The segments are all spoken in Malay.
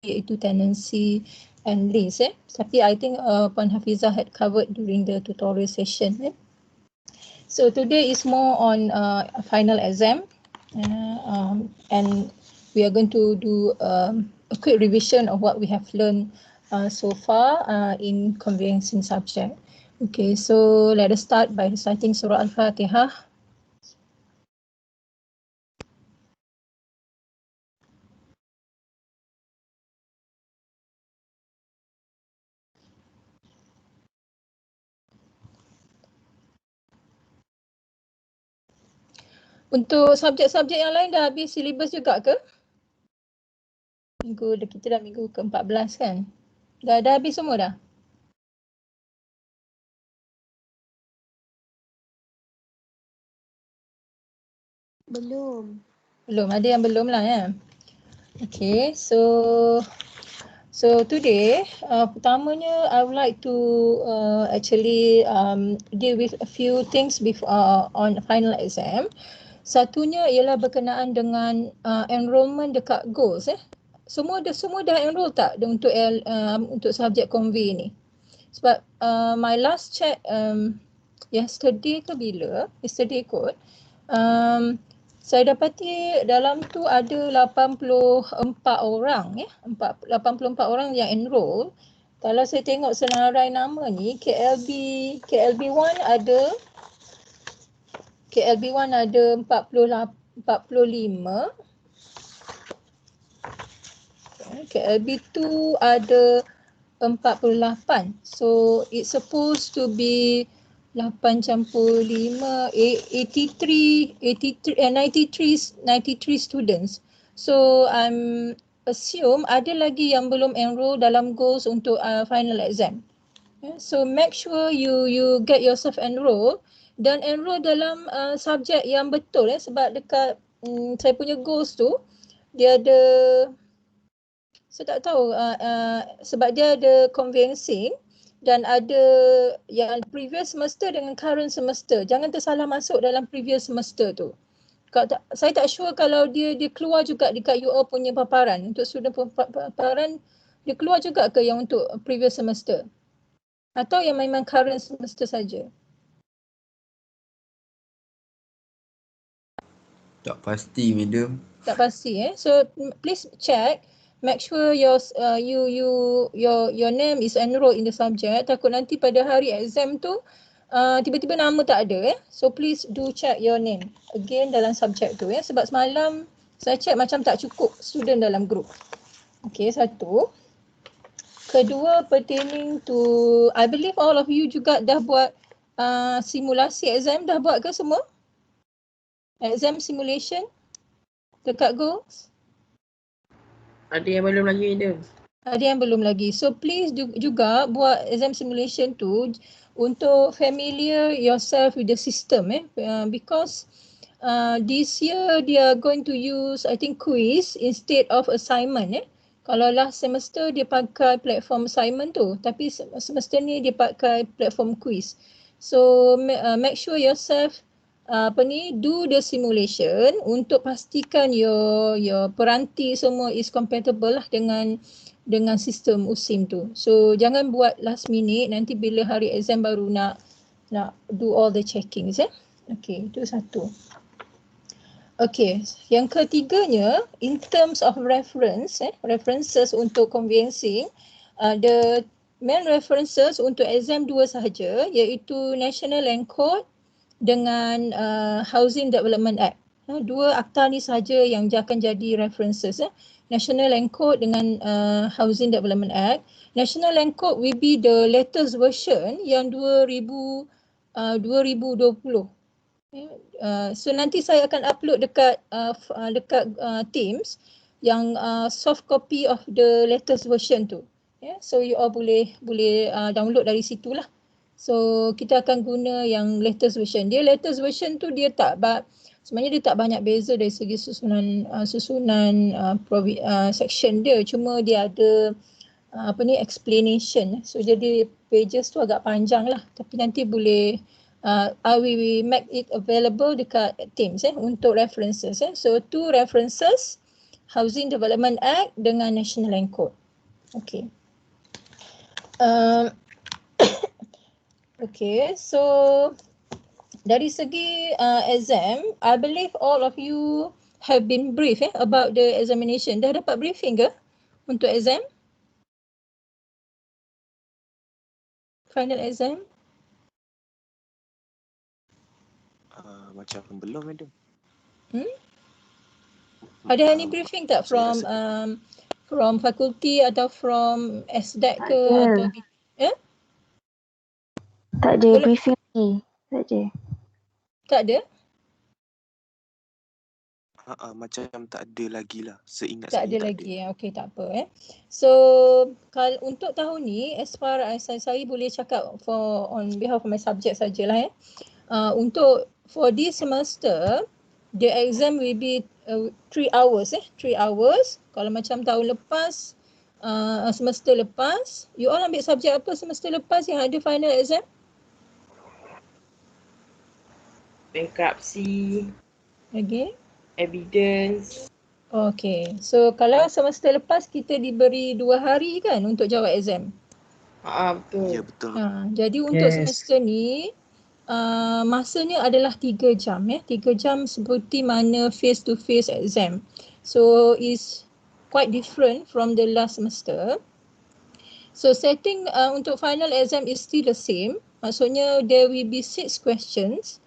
iaitu tenancy and lease. Tapi I think Puan Hafizah had covered during the tutorial session. So today is more on final exam, and we are going to do a quick revision of what we have learned so far in conveyancing subject. Okay, so let us start by reciting Surah Al-Fatihah. Untuk subjek-subjek yang lain dah habis silibus juga ke? Kita dah minggu ke-14 kan? Dah habis semua dah? Belum. Belum, ada yang belum lah ya. Okay, so today, pertamanya I would like to actually deal with a few things before on final exam. Satunya ialah berkenaan dengan enrolment dekat goals. Semua dah enroll tak untuk subjek convey ni? Sebab my last check yesterday ke bila? Yesterday kot. Saya dapati dalam tu ada 84 orang 84 orang yang enroll. Kalau saya tengok senarai nama ni, KLB1 ada 45. KLB2 ada 48. So it's supposed to be 8 campur 5, 93 students. So I'm assume ada lagi yang belum enroll dalam goals untuk final exam. So make sure you get yourself enroll dan enroll dalam subjek yang betul sebab dekat saya punya goals tu dia ada, saya tak tahu sebab dia ada conveyancing dan ada yang previous semester dengan current semester. Jangan tersalah masuk dalam previous semester tu. Saya tak sure kalau dia keluar juga dekat you all punya paparan. Untuk student paparan, dia keluar juga ke yang untuk previous semester? Atau yang memang current semester saja? Tak pasti, madam. Tak pasti So please check, make sure your name is enrolled in the subject. Takut nanti pada hari exam tu tiba-tiba nama tak ada So please do check your name again dalam subjek tu sebab semalam saya check macam tak cukup student dalam group. Okay, satu. Kedua, pertaining to, I believe all of you juga dah buat simulasi exam, dah buat ke semua? Exam simulation dekat goals? Ada yang belum lagi, madam. Ada yang belum lagi. So please juga buat exam simulation tu untuk familiar yourself with the system because this year they are going to use I think quiz instead of assignment Kalau last semester dia pakai platform assignment tu, tapi semester ni dia pakai platform quiz. So make sure yourself do the simulation untuk pastikan your peranti semua is compatible lah dengan sistem USIM tu. So jangan buat last minute, nanti bila hari exam baru nak do all the checkings Okay, itu satu. Okay, yang ketiganya in terms of references untuk conveyancing, the main references untuk exam 2 sahaja, iaitu National Land Code dengan Housing Development Act. Dua akta ni sahaja yang akan jadi references. National Land Code dengan Housing Development Act. National Land Code will be the latest version yang 2020. So nanti saya akan upload dekat Teams yang soft copy of the latest version tu. So you all boleh download dari situlah. So kita akan guna yang latest version. Dia latest version tu sebenarnya dia tak banyak beza dari segi susunan section dia. Cuma dia ada explanation. So jadi pages tu agak panjang lah. Tapi nanti boleh I will make it available dekat Teams untuk references. So 2 references Housing Development Act dengan National Land Code. Okay. Okay, so dari segi exam, I believe all of you have been briefed about the examination. Dah dapat briefing ke untuk exam? Final exam? Macam belum, madam. Ada any briefing tak from fakulti atau from SDAC ke atau Tak ada Boleh. briefing ni. Tak ada. tak ada? Macam tak ada lagi lah. Seingat Tak saya ada lagi. Okey, tak apa. So kalau untuk tahun ni, as far as saya boleh cakap on behalf of my subject sajalah. Untuk for this semester, the exam will be 3 hours. 3 hours. Kalau macam tahun lepas, semester lepas, you all ambil subjek apa semester lepas yang ada final exam? Bankruptcy, Okay. evidence. Okay. So kalau semester lepas kita diberi 2 hari kan untuk jawab exam. Betul. Ya, betul. Jadi untuk semester ni masanya adalah 3 jam 3 jam seperti mana face to face exam. So is quite different from the last semester. So setting untuk final exam is still the same. Maksudnya there will be 6 questions,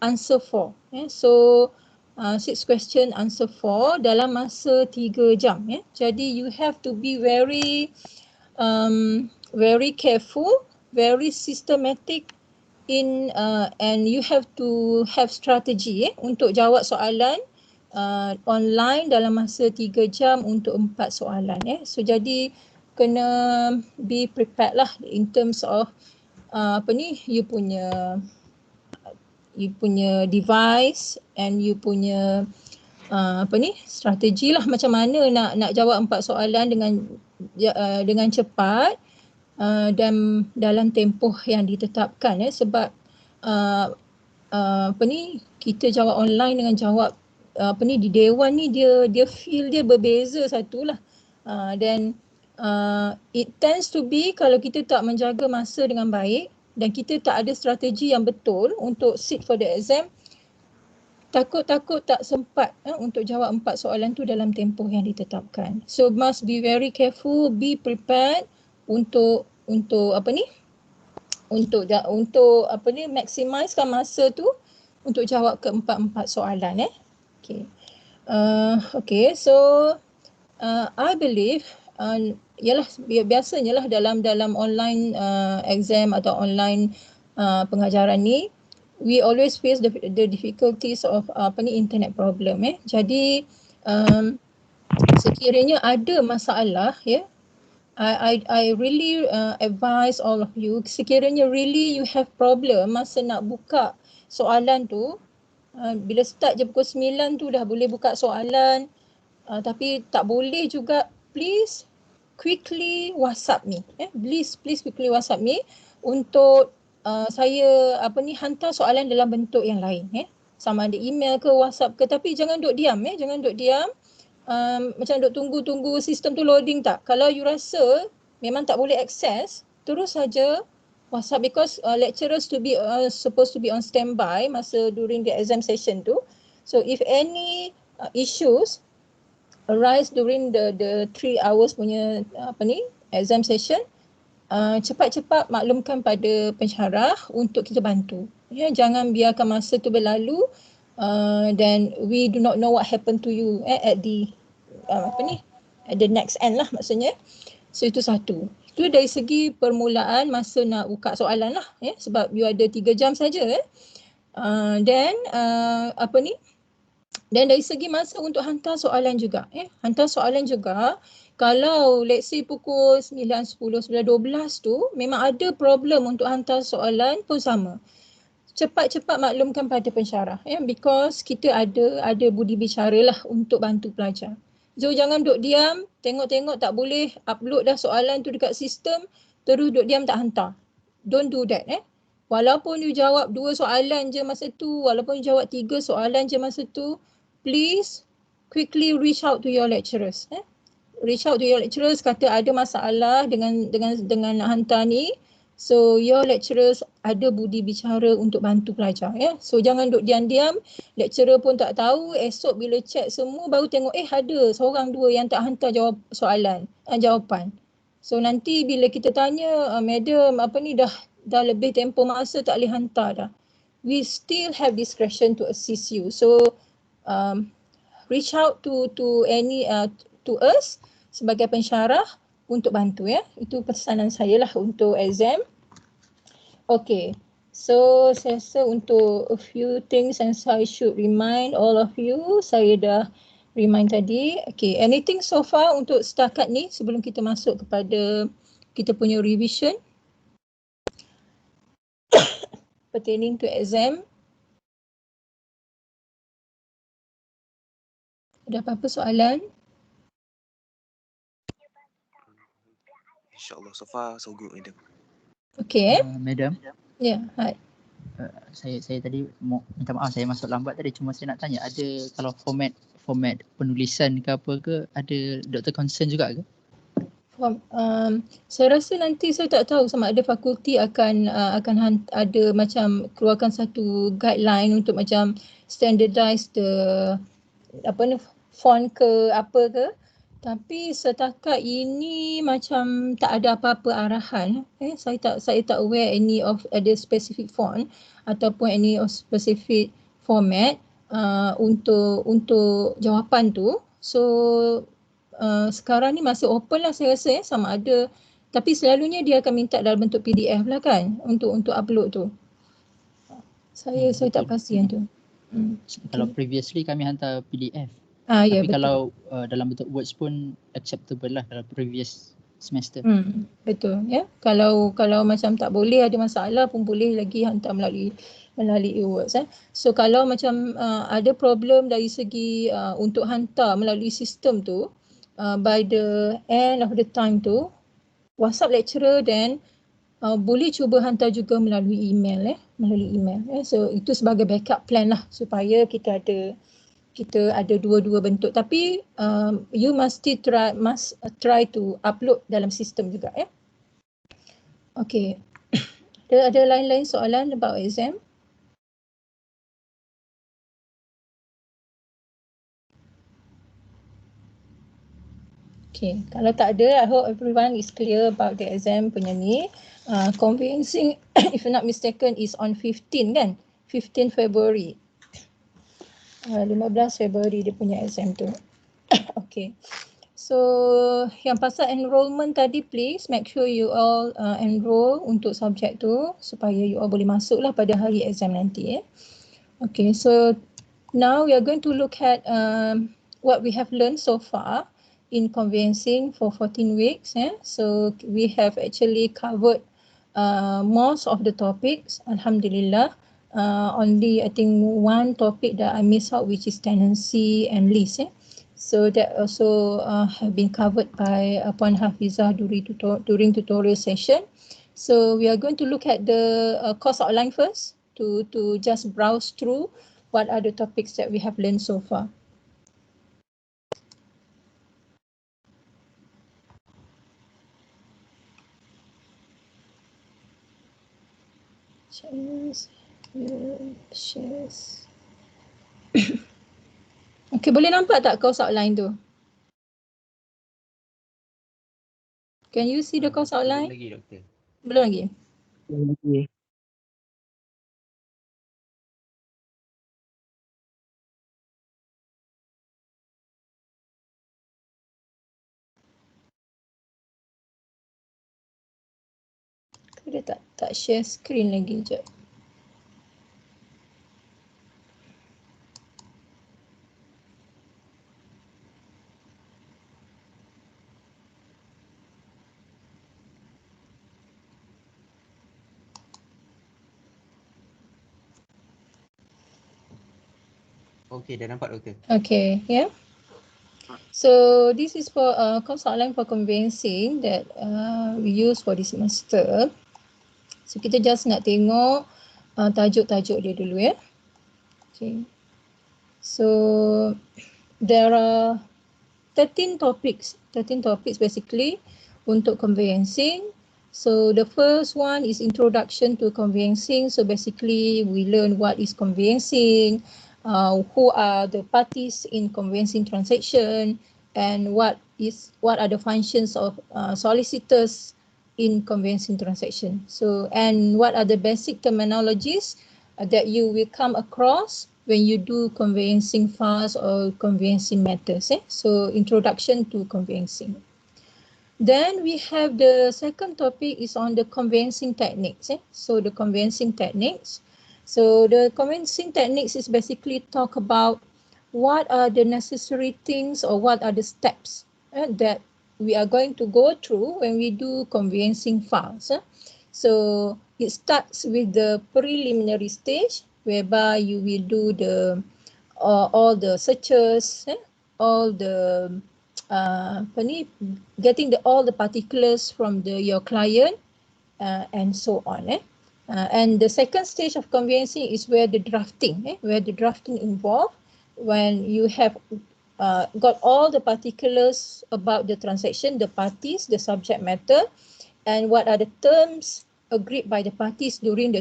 answer 4. So 6 question, answer 4 dalam masa 3 jam. Jadi you have to be very careful, very systematic in and you have to have strategy untuk jawab soalan online dalam masa 3 jam untuk 4 soalan. So jadi kena be prepared lah in terms of you punya device and you punya strategi lah macam mana nak jawab 4 soalan dengan cepat dan dalam tempoh yang ditetapkan sebab kita jawab online dengan jawab di dewan ni dia feel dia berbeza satulah. Dan it tends to be kalau kita tak menjaga masa dengan baik dan kita tak ada strategi yang betul untuk sit for the exam, takut tak sempat untuk jawab 4 soalan tu dalam tempoh yang ditetapkan. So must be very careful, be prepared untuk maximizekan masa tu untuk jawab ke-4 soalan. Okay, so I believe biasanya lah dalam online exam atau online pengajaran ni, we always face the difficulties of internet problem. Jadi sekiranya ada masalah I really advise all of you, sekiranya really you have problem masa nak buka soalan tu, bila start je pukul 9 tu dah boleh buka soalan, tapi tak boleh juga, please quickly WhatsApp me. Please quickly WhatsApp me untuk saya hantar soalan dalam bentuk yang lain. Sama ada email ke WhatsApp ke, tapi jangan duk diam. Jangan duk diam. Macam duk tunggu sistem tu loading tak. Kalau you rasa memang tak boleh access, terus saja WhatsApp, because lecturers to be supposed to be on standby masa during the exam session tu. So if any issues arise during the 3 hours punya exam session, cepat-cepat maklumkan pada pensyarah untuk kita bantu. Jangan biarkan masa tu berlalu then we do not know what happened to you at the at the next end lah maksudnya. So itu satu. Itu dari segi permulaan masa nak buka soalan lah, sebab you ada 3 jam saja. Dan dari segi masa untuk hantar soalan juga. Hantar soalan juga, kalau let's say pukul 9, 10, 11, 12 tu memang ada problem untuk hantar soalan pun sama. Cepat-cepat maklumkan pada pensyarah, because kita ada budi bicara lah untuk bantu pelajar. So jangan duk diam, tengok-tengok tak boleh upload dah soalan tu dekat sistem, terus duk diam tak hantar. Don't do that. Walaupun you jawab 2 soalan je masa tu, walaupun you jawab 3 soalan je masa tu, please quickly reach out to your lecturers. Reach out to your lecturers, kata ada masalah dengan nak hantar ni. So your lecturers ada budi bicara untuk bantu pelajar, ya. So jangan duk diam-diam, lecturer pun tak tahu, esok bila check semua baru tengok ada seorang dua yang tak hantar jawapan. So nanti bila kita tanya, madam apa ni dah lebih tempoh masa tak boleh hantar dah. We still have discretion to assist you. So reach out to us sebagai pensyarah untuk bantu, ya. Itu pesanan saya lah untuk exam. Okay, so saya rasa untuk a few things and I should remind all of you, saya dah remind tadi. Okay, anything so far untuk setakat ni sebelum kita masuk kepada kita punya revision pertaining to exam? Ada apa-apa soalan? InsyaAllah, so far so good, madam. Okay. Madam. Ya, hai. Saya tadi minta maaf saya masuk lambat tadi, cuma saya nak tanya ada kalau format penulisan ke apa ke ada doktor concern juga ke? Saya rasa nanti saya tak tahu sama ada fakulti akan ada macam keluarkan satu guideline untuk macam standardize the font ke apa ke. Tapi setakat ini macam tak ada apa-apa arahan. Saya tak aware any of ada specific font ataupun any of specific format untuk jawapan tu. So sekarang ni masih open lah saya rasa, sama ada, tapi selalunya dia akan minta dalam bentuk PDF lah kan untuk upload tu. Saya tak pasti yang tu. Kalau previously kami hantar PDF. Ya, Tapi betul. kalau dalam bentuk words pun acceptable lah dalam previous semester. Betul, ya. Kalau macam tak boleh, ada masalah pun boleh lagi hantar melalui words. So kalau macam ada problem dari segi untuk hantar melalui sistem tu, by the end of the time tu, WhatsApp lecturer dan boleh cuba hantar juga melalui email. So itu sebagai backup plan lah supaya kita ada dua-dua bentuk, tapi you must try to upload dalam sistem juga, ya. Okay. Ada lain-lain soalan about exam? Okay, kalau tak ada, I hope everyone is clear about the exam punya ni. Conveyancing, if I'm not mistaken, is on 15 kan? 15 February. 15 Februari dia punya exam tu. Okay. So yang pasal enrollment tadi, please make sure you all enroll untuk subjek tu supaya you all boleh masuk lah pada hari exam nanti. Okay, so now we are going to look at what we have learned so far in conveyancing for 14 weeks. So we have actually covered most of the topics, alhamdulillah. Only I think one topic that I missed out, which is tenancy and lease. So that also have been covered by Puan Hafizah during tutorial session. So we are going to look at the course outline first to just browse through what are the topics that we have learned so far. Shares. Okay, boleh nampak tak course outline tu? Can you see the course outline? Belum lagi, doktor. Belum lagi? Belum lagi. Dia tak share screen lagi, jap. Okey, dah nampak, doktor. Okay, yeah. So this is for course outline for conveyancing that we use for this semester. So kita just nak tengok tajuk-tajuk dia dulu, ya. Okay. So there are 13 topics basically untuk conveyancing. So the first one is introduction to conveyancing. So basically we learn what is conveyancing, who are the parties in conveyancing transaction, and what are the functions of solicitors in conveyancing transaction. So, and what are the basic terminologies that you will come across when you do conveyancing files or conveyancing matters. So introduction to conveyancing. Then we have the second topic is on the conveyancing techniques. So the conveyancing techniques. So the conveyancing techniques is basically talk about what are the necessary things or what are the steps that we are going to go through when we do conveyancing files. So it starts with the preliminary stage, whereby you will do the all the searches, all the getting all the particulars from your client, and so on. And the second stage of conveyancing is where the drafting involved, when you have got all the particulars about the transaction, the parties, the subject matter, and what are the terms agreed by the parties during the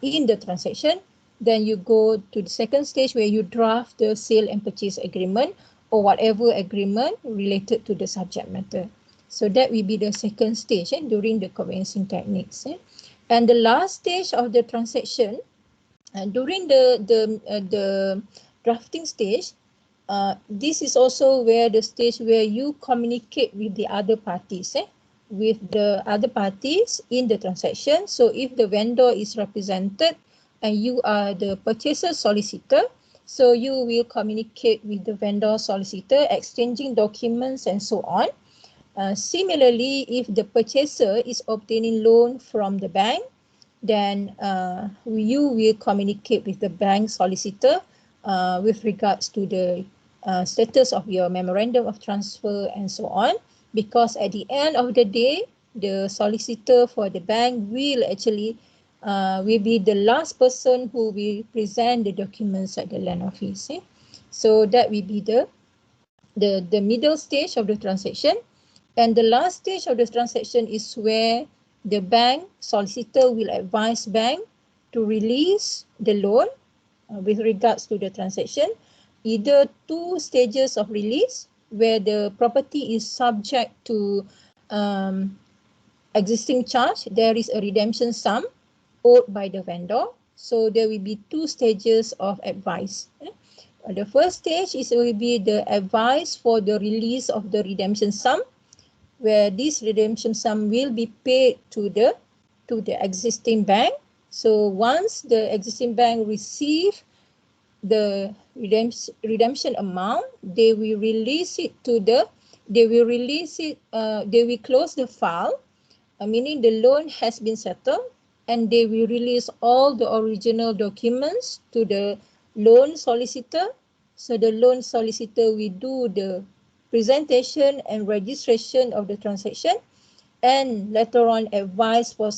in the transaction. Then you go to the second stage where you draft the sale and purchase agreement or whatever agreement related to the subject matter. So that will be the second stage during the conveyancing techniques. And the last stage of the transaction, during the drafting stage, this is also where the stage where you communicate with the other parties, with the other parties in the transaction. So if the vendor is represented and you are the purchaser solicitor, so you will communicate with the vendor solicitor, exchanging documents and so on. Similarly, if the purchaser is obtaining loan from the bank, then you will communicate with the bank solicitor with regards to the status of your memorandum of transfer and so on, because at the end of the day, the solicitor for the bank will actually will be the last person who will present the documents at the land office. So that will be the middle stage of the transaction. And the last stage of the transaction is where the bank solicitor will advise bank to release the loan with regards to the transaction, either 2 stages of release where the property is subject to existing charge, there is a redemption sum owed by the vendor. So there will be 2 stages of advice. The first stage will be the advice for the release of the redemption sum, where this redemption sum will be paid to the existing bank. So once the existing bank receive the redemption amount, they will release it they will close the file, meaning the loan has been settled, and they will release all the original documents to the loan solicitor. So the loan solicitor will do the presentation and registration of the transaction, and later on advice for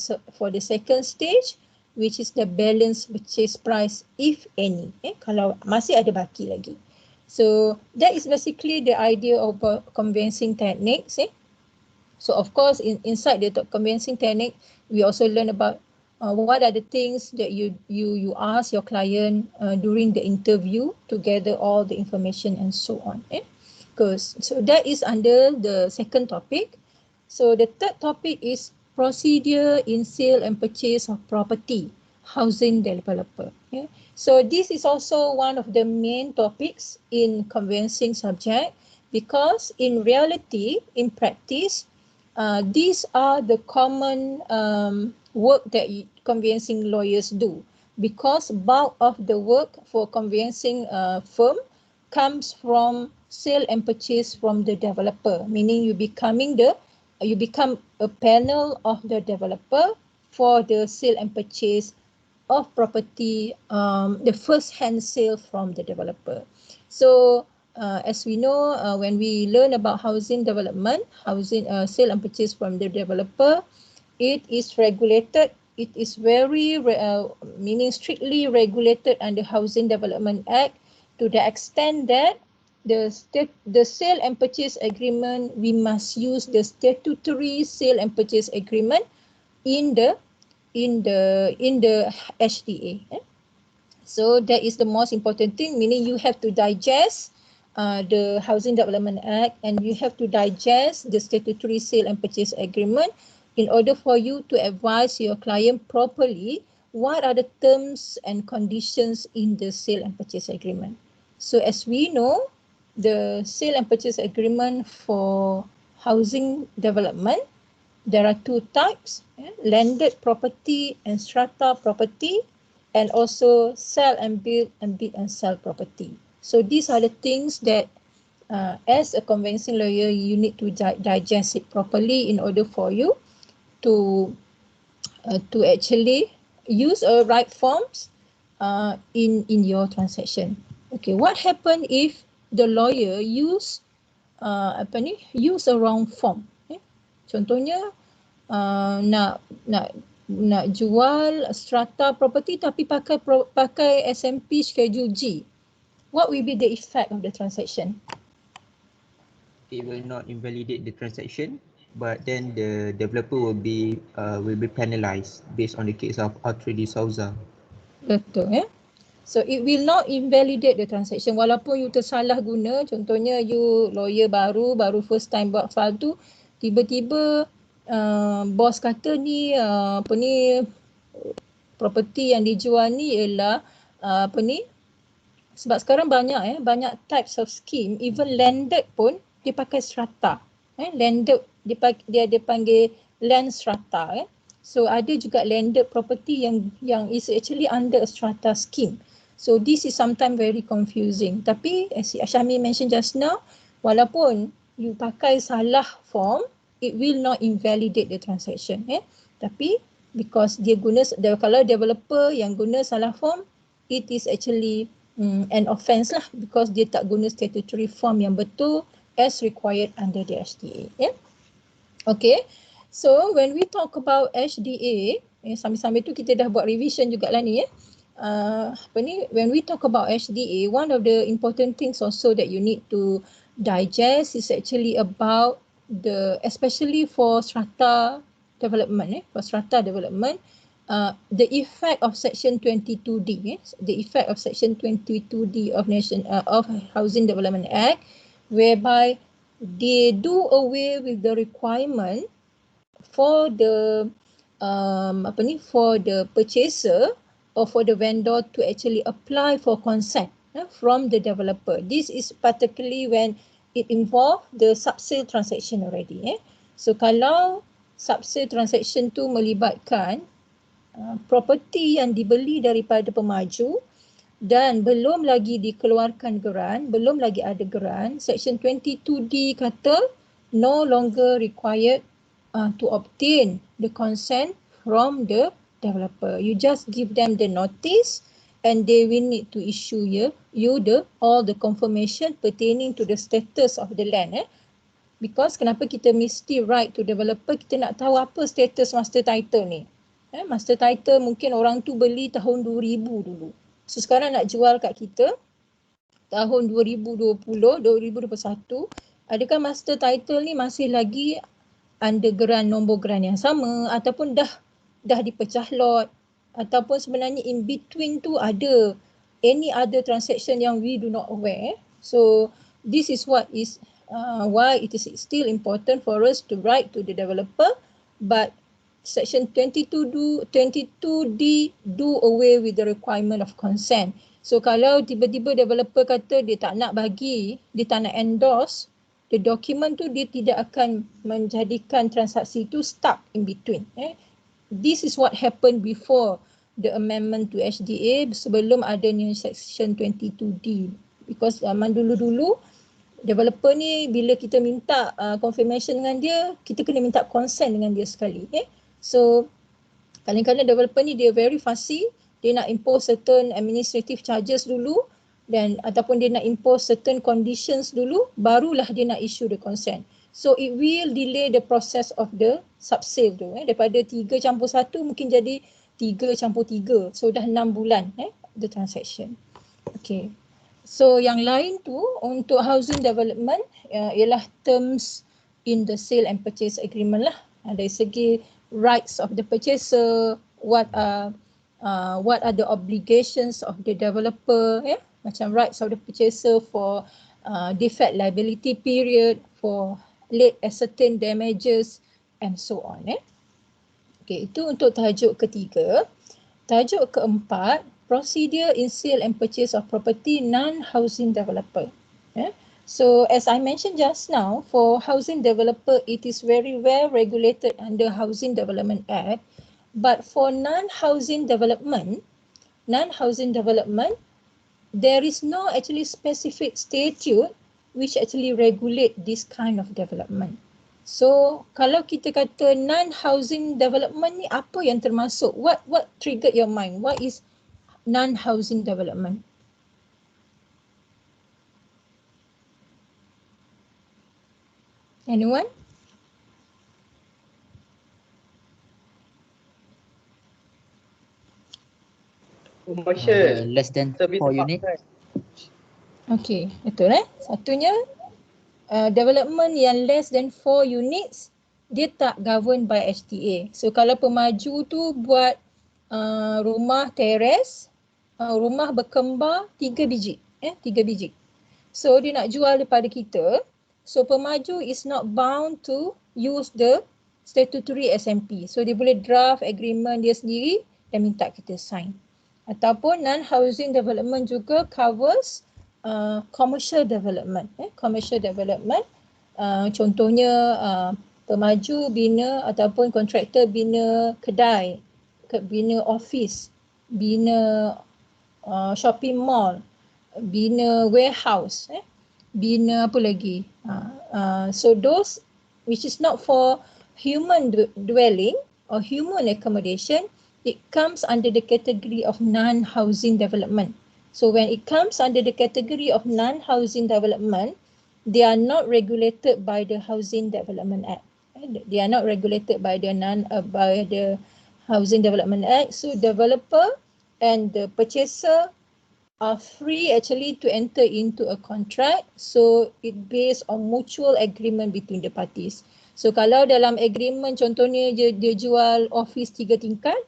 the second stage, which is the balance purchase price, if any, kalau masih ada baki lagi. So that is basically the idea of conveyancing techniques. So of course, inside the conveyancing technique, we also learn about what are the things that you ask your client during the interview to gather all the information and so on. So that is under the second topic. So the third topic is procedure in sale and purchase of property, housing developer. So this is also one of the main topics in conveyancing subject, because in reality, in practice, these are the common work that conveyancing lawyers do, because bulk of the work for conveyancing firm comes from sale and purchase from the developer, meaning you become a panel of the developer for the sale and purchase of property, the first hand sale from the developer. So as we know, when we learn about housing development, sale and purchase from the developer, it is regulated. It is meaning strictly regulated under Housing Development Act, to the extent that the sale and purchase agreement, we must use the statutory sale and purchase agreement in the HDA. So that is the most important thing, meaning you have to digest the Housing Development Act and you have to digest the statutory sale and purchase agreement in order for you to advise your client properly what are the terms and conditions in the sale and purchase agreement. So as we know, the sale and purchase agreement for housing development, there are two types, landed property and strata property, and also sell and build and bid and sell property. So these are the things that as a conveyancing lawyer, you need to digest it properly in order for you to actually use right forms in your transaction. Okay, what happen if the lawyer use a wrong form? Contohnya nak jual strata property tapi pakai SMP Schedule G. What will be the effect of the transaction? It will not invalidate the transaction, but then the developer will be penalized based on the case of Atre de Souza. Betul, So it will not invalidate the transaction walaupun you tersalah guna. Contohnya you lawyer baru first time buat file tu, tiba-tiba bos kata ni property yang dijual ni ialah sebab sekarang banyak types of scheme, even landed pun dia pakai strata. Landed dia panggil land strata. So ada juga landed property yang is actually under a strata scheme. So this is sometimes very confusing. Tapi as Syahmi mentioned just now, walaupun you pakai salah form, it will not invalidate the transaction. Tapi because dia guna, kalau developer yang guna salah form, it is actually an offence lah, because dia tak guna statutory form yang betul as required under the HDA. Okay, so when we talk about HDA, sambil-sambil tu kita dah buat revision jugalah ni. When we talk about HDA, one of the important things also that you need to digest is actually about especially for strata development, the effect of Section 22D, the effect of Section 22D of Housing Development Act, whereby they do away with the requirement for the purchaser or for the vendor to actually apply for consent from the developer. This is particularly when it involves the sub-sale transaction already. So kalau sub-sale transaction tu melibatkan property yang dibeli daripada pemaju dan belum lagi dikeluarkan geran, belum lagi ada geran, Section 22D kata no longer required to obtain the consent from the developer. You just give them the notice and they will need to issue you all the confirmation pertaining to the status of the land. Because kenapa kita mesti write to developer, kita nak tahu apa status master title ni. Master title mungkin orang tu beli tahun 2000 dulu. So sekarang nak jual kat kita tahun 2020, 2021, adakah master title ni masih lagi under geran, nombor geran yang sama, ataupun dah dipecah lot, ataupun sebenarnya in between tu ada any other transaction yang we do not aware. So this is what is why it is still important for us to write to the developer, but Section 22D do away with the requirement of consent. So kalau tiba-tiba developer kata dia tak nak bagi, dia tak nak endorse the document tu, dia tidak akan menjadikan transaksi tu stuck in between. This is what happened before the amendment to HDA, sebelum adanya Section 22D. Because dulu-dulu developer ni bila kita minta confirmation dengan dia, kita kena minta consent dengan dia sekali. So kadang-kadang developer ni dia very fussy, dia nak impose certain administrative charges dulu, dan ataupun dia nak impose certain conditions dulu, barulah dia nak issue the consent. So it will delay the process of the sub-sale tu. Daripada 3 campur 1 mungkin jadi 3 campur 3. So dah 6 bulan the transaction. Okay. So yang lain tu untuk housing development ialah terms in the sale and purchase agreement lah. Dari segi rights of the purchaser, what are the obligations of the developer, macam rights of the purchaser for defect liability period, for late ascertained damages and so on. Okay, itu untuk tajuk ketiga. Tajuk keempat, procedure in sale and purchase of property non-housing developer. So as I mentioned just now, for housing developer, it is very well regulated under Housing Development Act. But for non-housing development, there is no actually specific statute which actually regulate this kind of development. So kalau kita kata non-housing development ni, apa yang termasuk? What triggered your mind? What is non-housing development? Anyone? Commercial. Less than Service 4 unit. apartment. Okay, betul Satunya, development yang less than 4 units, dia tak governed by HTA. So kalau pemaju tu buat rumah teres, rumah berkembar 3 biji. 3 biji. So dia nak jual daripada kita. So pemaju is not bound to use the statutory SMP. So dia boleh draft agreement dia sendiri dan minta kita sign. Ataupun non-housing development juga covers commercial development. Commercial development, contohnya pemaju bina ataupun kontraktor bina kedai, bina office, bina shopping mall, bina warehouse, bina apa lagi. So those which is not for human dwelling or human accommodation, it comes under the category of non-housing development. So when it comes under the category of non-housing development, they are not regulated by the Housing Development Act. They are not regulated by the Housing Development Act. So developer and the purchaser are free actually to enter into a contract. So it based on mutual agreement between the parties. So kalau dalam agreement contohnya dia jual office 3 tingkat,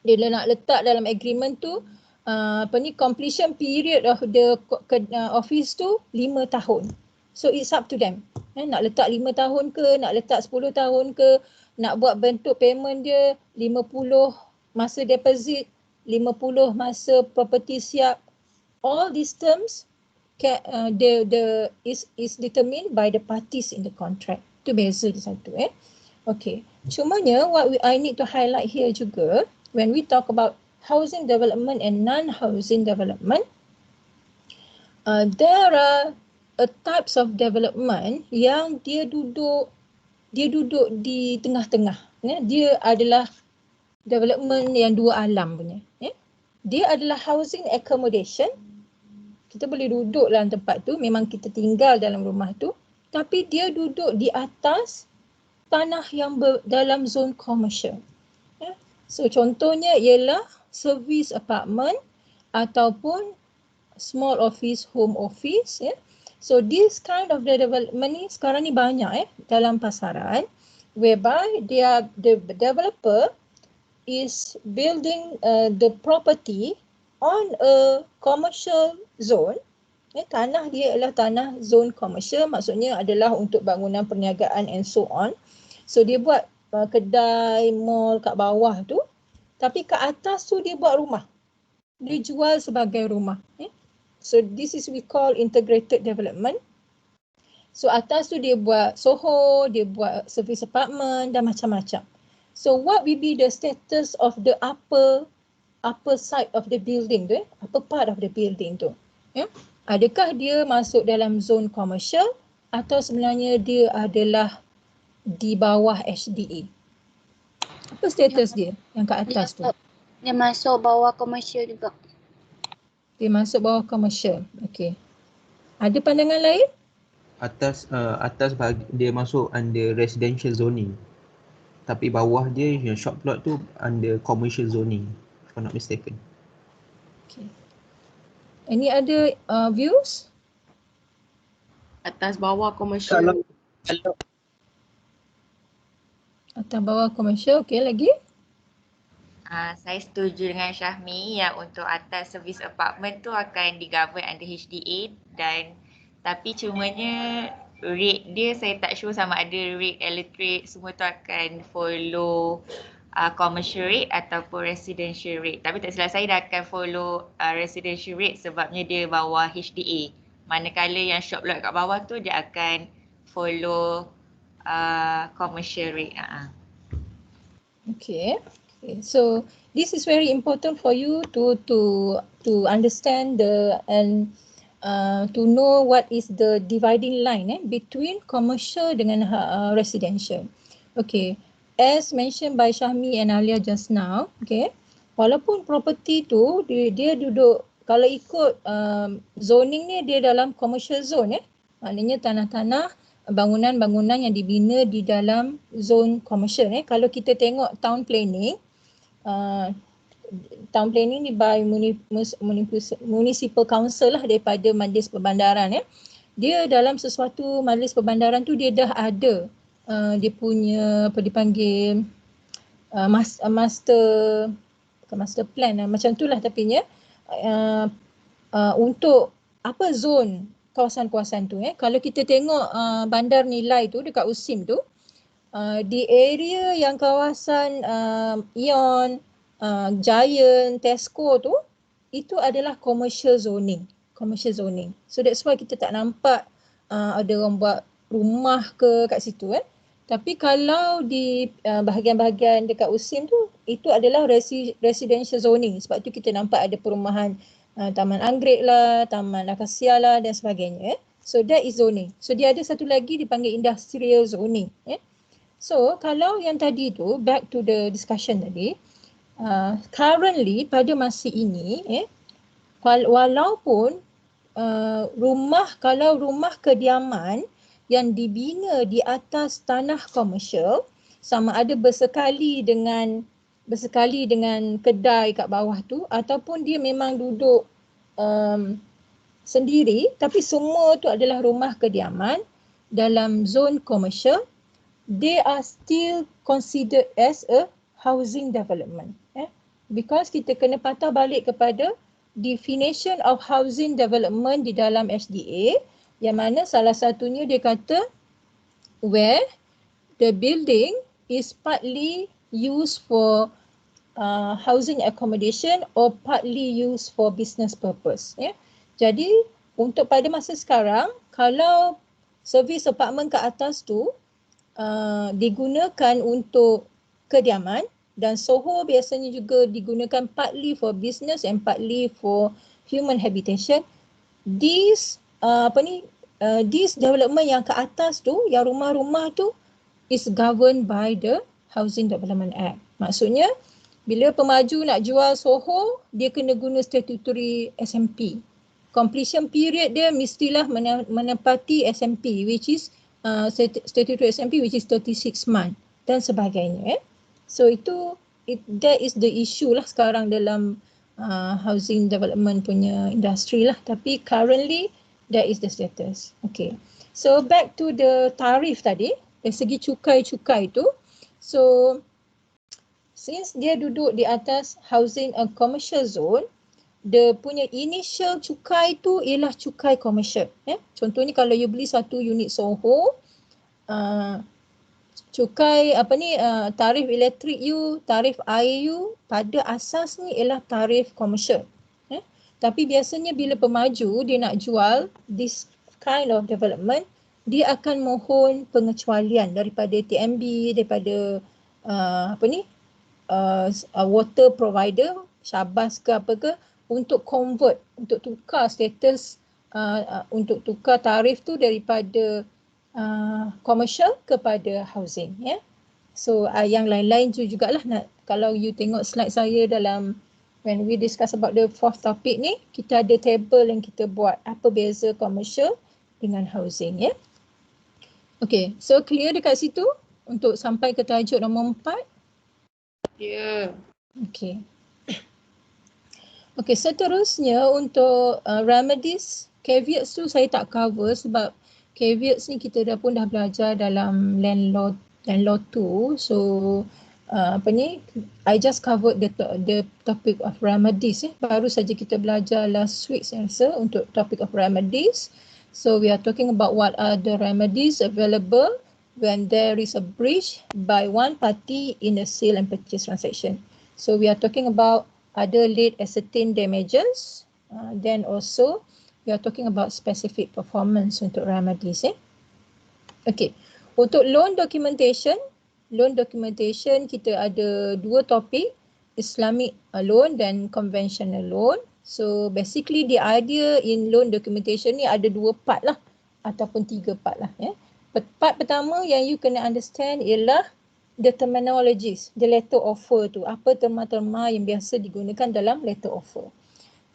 dia nak letak dalam agreement tu completion period of the office tu 5 tahun. So it's up to them. Nak letak 5 tahun ke, nak letak 10 tahun ke, nak buat bentuk payment dia 50 masa deposit, 50 masa property siap. All these terms is determined by the parties in the contract. Itu beza di satu. Okay. Cumanya I need to highlight here juga, when we talk about housing development and non-housing development, there are types of development yang dia duduk di tengah-tengah. Dia adalah development yang dua alam punya. Dia adalah housing accommodation. Kita boleh duduk dalam tempat tu, memang kita tinggal dalam rumah tu, tapi dia duduk di atas tanah yang dalam zon komersial. So contohnya ialah service apartment ataupun small office, home office. So this kind of development ni sekarang ni banyak dalam pasaran, whereby the developer is building the property on a commercial zone. Tanah dia adalah tanah zone commercial, maksudnya adalah untuk bangunan perniagaan and so on. So dia buat kedai, mall kat bawah tu, tapi kat atas tu dia buat rumah. Dia jual sebagai rumah. So this is we call integrated development. So atas tu dia buat Soho, dia buat service apartment dan macam-macam. So what will be the status of the upper side of the building tu, upper part of the building tu? Adakah dia masuk dalam zone komersial atau sebenarnya dia adalah di bawah HDA? Apa status dia yang kat atas tu? Dia masuk bawah komersial juga. Dia masuk bawah komersial. Okey. Ada pandangan lain? Atas dia masuk under residential zoning. Tapi bawah dia yang shop plot tu under commercial zoning, if I'm not mistaken. Okay. Any other views? Atas bawah komersial. Kalau Atas bawah komersial, okey lagi? Saya setuju dengan Syahmi yang untuk atas servis apartment tu akan digovern under HDA tapi cumanya rate dia saya tak sure sama ada rate electric semua tu akan follow commercial rate ataupun residential rate. Tapi tak silap saya dia akan follow residential rate sebabnya dia bawah HDA. Manakala yang shop lot kat bawah tu dia akan follow commercial rate. Okay. So this is very important for you to understand and to know what is the dividing line between commercial dengan residential. Okay. As mentioned by Syahmi and Alia just now, okay, walaupun property tu dia duduk, kalau ikut zoning ni dia dalam commercial zone maknanya tanah-tanah bangunan-bangunan yang dibina di dalam zone commercial. Kalau kita tengok town planning ni by municipal council lah daripada majlis perbandaran dia dalam sesuatu majlis perbandaran tu dia dah ada dia punya apa dipanggil master plan macam itulah tapinya untuk apa zone kawasan-kawasan tu kalau kita tengok bandar nilai tu dekat USIM tu di area yang kawasan Ion, Giant, Tesco tu itu adalah commercial zoning. So that's why kita tak nampak ada orang buat rumah ke kat situ Tapi kalau di bahagian-bahagian dekat USIM tu itu adalah residential zoning. Sebab tu kita nampak ada perumahan Taman Anggrek lah, Taman Akasia lah dan sebagainya. So that is zoning. So dia ada satu lagi dipanggil industrial zoning. So kalau yang tadi tu back to the discussion tadi, currently pada masa ini walaupun kalau rumah kediaman yang dibina di atas tanah komersial sama ada bersekali dengan kedai kat bawah tu ataupun dia memang duduk sendiri tapi semua tu adalah rumah kediaman dalam zone komersial, they are still considered as a housing development. Because kita kena patah balik kepada definition of housing development di dalam HDA yang mana salah satunya dia kata where the building is partly used for housing accommodation or partly used for business purpose. Jadi untuk pada masa sekarang kalau servis apartment ke atas tu digunakan untuk kediaman dan Soho biasanya juga digunakan partly for business and partly for human habitation. This development yang ke atas tu, yang rumah-rumah tu is governed by the Housing Development Act. Maksudnya bila pemaju nak jual Soho, dia kena guna statutory SMP. Completion period dia mestilah menepati SMP which is statutory SMP which is 36 month dan sebagainya. So that is the issue lah sekarang dalam housing development punya industri lah. Tapi currently that is the status. Okay. So back to the tarif tadi dari segi cukai-cukai tu. So since dia duduk di atas housing and commercial zone, dia punya initial cukai tu ialah cukai komersial. Contohnya kalau you beli satu unit Soho, cukai tarif elektrik you, tarif air you pada asasnya ialah tarif komersial. Tapi biasanya bila pemaju dia nak jual this kind of development, dia akan mohon pengecualian daripada TMB, daripada water provider, Syabas ke apa ke, untuk convert, untuk tukar status, untuk tukar tarif tu daripada commercial kepada housing. So yang lain-lain tu jugalah kalau you tengok slide saya dalam when we discuss about the fourth topic ni, kita ada table yang kita buat apa beza commercial dengan housing. Okay, so clear dekat situ untuk sampai ke tajuk nombor 4? Ya. Okay. Okey, seterusnya untuk remedies, caveats tu saya tak cover sebab caveats ni kita dah belajar dalam land law 2. So I just covered the topic of remedies. Baru saja kita belajar last week saya rasa untuk topic of remedies. So we are talking about what are the remedies available when there is a breach by one party in a sale and purchase transaction. So we are talking about other late ascertained damages. Then also we are talking about specific performance untuk remedies. Okay, untuk loan documentation kita ada dua topik, Islamic loan dan conventional loan. So basically the idea in loan documentation ni ada dua part lah ataupun tiga part lah. Part pertama yang you kena understand ialah the terminologies, the letter offer tu, apa terma-terma yang biasa digunakan dalam letter offer.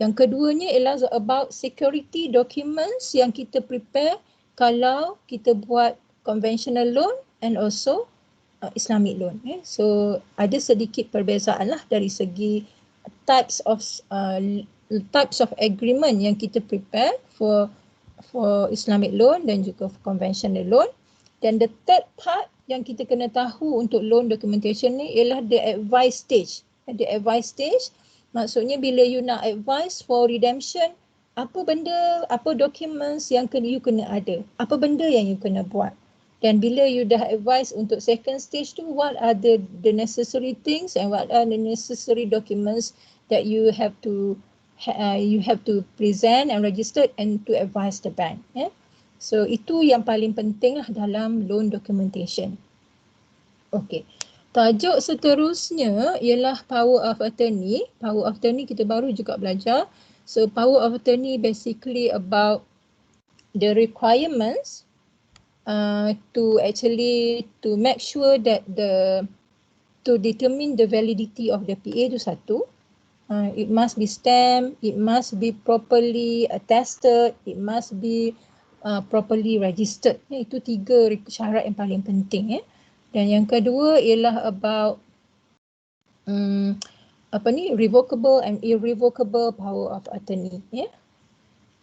Yang keduanya ialah about security documents yang kita prepare kalau kita buat conventional loan and also Islamic loan. So ada sedikit perbezaan lah dari segi types of agreement yang kita prepare for Islamic loan dan juga for conventional loan. Dan the third part yang kita kena tahu untuk loan documentation ni ialah the advice stage. The advice stage maksudnya bila you nak advice for redemption, apa documents yang you kena ada, apa benda yang you kena buat. Dan bila you dah advise untuk second stage tu, what are the necessary things and what are the necessary documents that you have to present and register and to advise the bank. So itu yang paling penting lah dalam loan documentation. Okay, tajuk seterusnya ialah power of attorney. Power of attorney kita baru juga belajar. So power of attorney basically about the requirements to make sure that to determine the validity of the PA tu satu. It must be stamped, it must be properly attested, it must be properly registered. Itu tiga syarat yang paling penting. Dan yang kedua ialah about revocable and irrevocable power of attorney.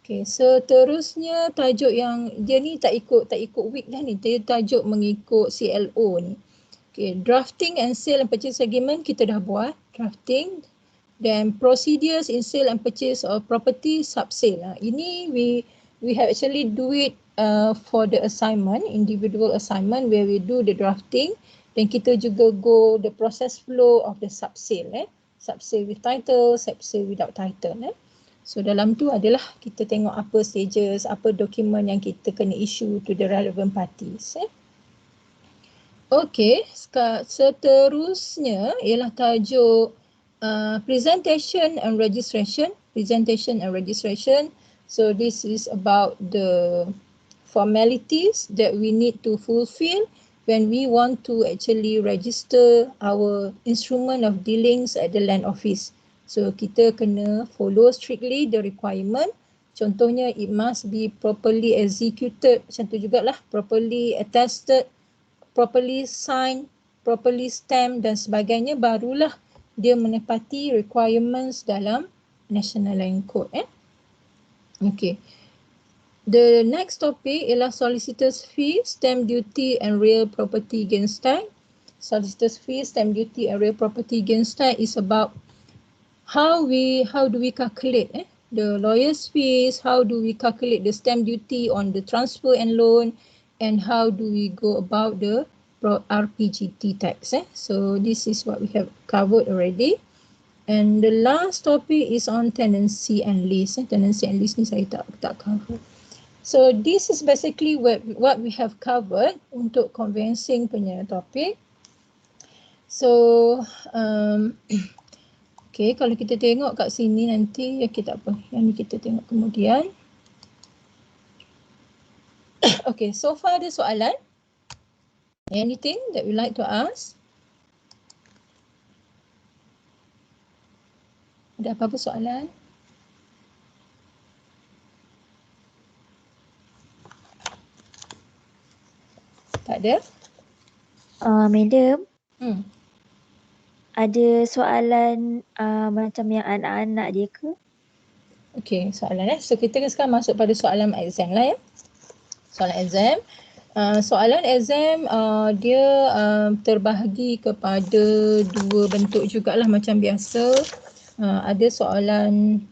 Okay, seterusnya tajuk yang dia ni tak ikut week dah ni, dia tajuk mengikut CLO ni. Okay, drafting and sale and purchase agreement kita dah buat, drafting. Then procedures in sale and purchase of property sub-sale. Ini we have actually do it for the assignment, individual assignment where we do the drafting. Dan kita juga go the process flow of the sub-sale. Sub-sale with title, sub-sale without title. So dalam tu adalah kita tengok apa stages, apa dokumen yang kita kena issue to the relevant parties. Okay, seterusnya ialah tajuk presentation and registration. Presentation and registration. So this is about the formalities that we need to fulfill when we want to actually register our instrument of dealings at the land office. So kita kena follow strictly the requirement. Contohnya it must be properly executed, macam tu jugalah, properly attested, properly signed, properly stamped dan sebagainya, barulah dia menepati requirements dalam National Land Code. Okay. The next topic ialah solicitor's fee, stamp duty and real property gains tax. Solicitor's fee, stamp duty and real property gains tax is about how do we calculate the lawyer's fees, how do we calculate the stamp duty on the transfer and loan, and how do we go about the RPGT tax. So this is what we have covered already. And the last topic is on tenancy and lease. Tenancy and lease ni saya tak cover. So this is basically what we have covered untuk conveyancing punya topik. So okay, kalau kita tengok kat sini nanti, okay tak apa, yang ni kita tengok kemudian. Okay, so far ada soalan? Anything that you like to ask? Ada apa-apa soalan? Tak ada? Madam, ada soalan macam yang anak-anak je ke? Okey, soalan So kita sekarang masuk pada soalan exam lah ya. Soalan exam. Soalan exam dia terbahagi kepada dua bentuk jugalah macam biasa. Ada soalan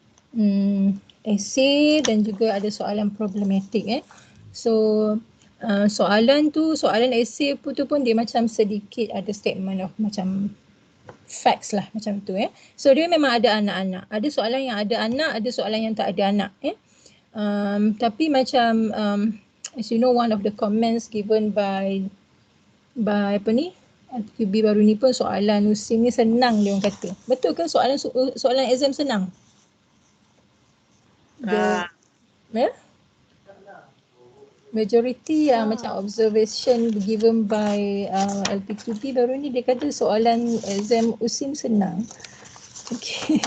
esei dan juga ada soalan problematik So soalan esei tu pun dia macam sedikit ada statement of macam facts lah macam tu So dia memang ada anak-anak. Ada soalan yang ada anak, ada soalan yang tak ada anak Tapi macam as you know, one of the comments given by QB baru ni pun soalan USIM ni senang dia orang kata. Betul ke soalan exam senang? Majority macam observation given by LPQB baru ni dia kata soalan exam USIM senang. Okay.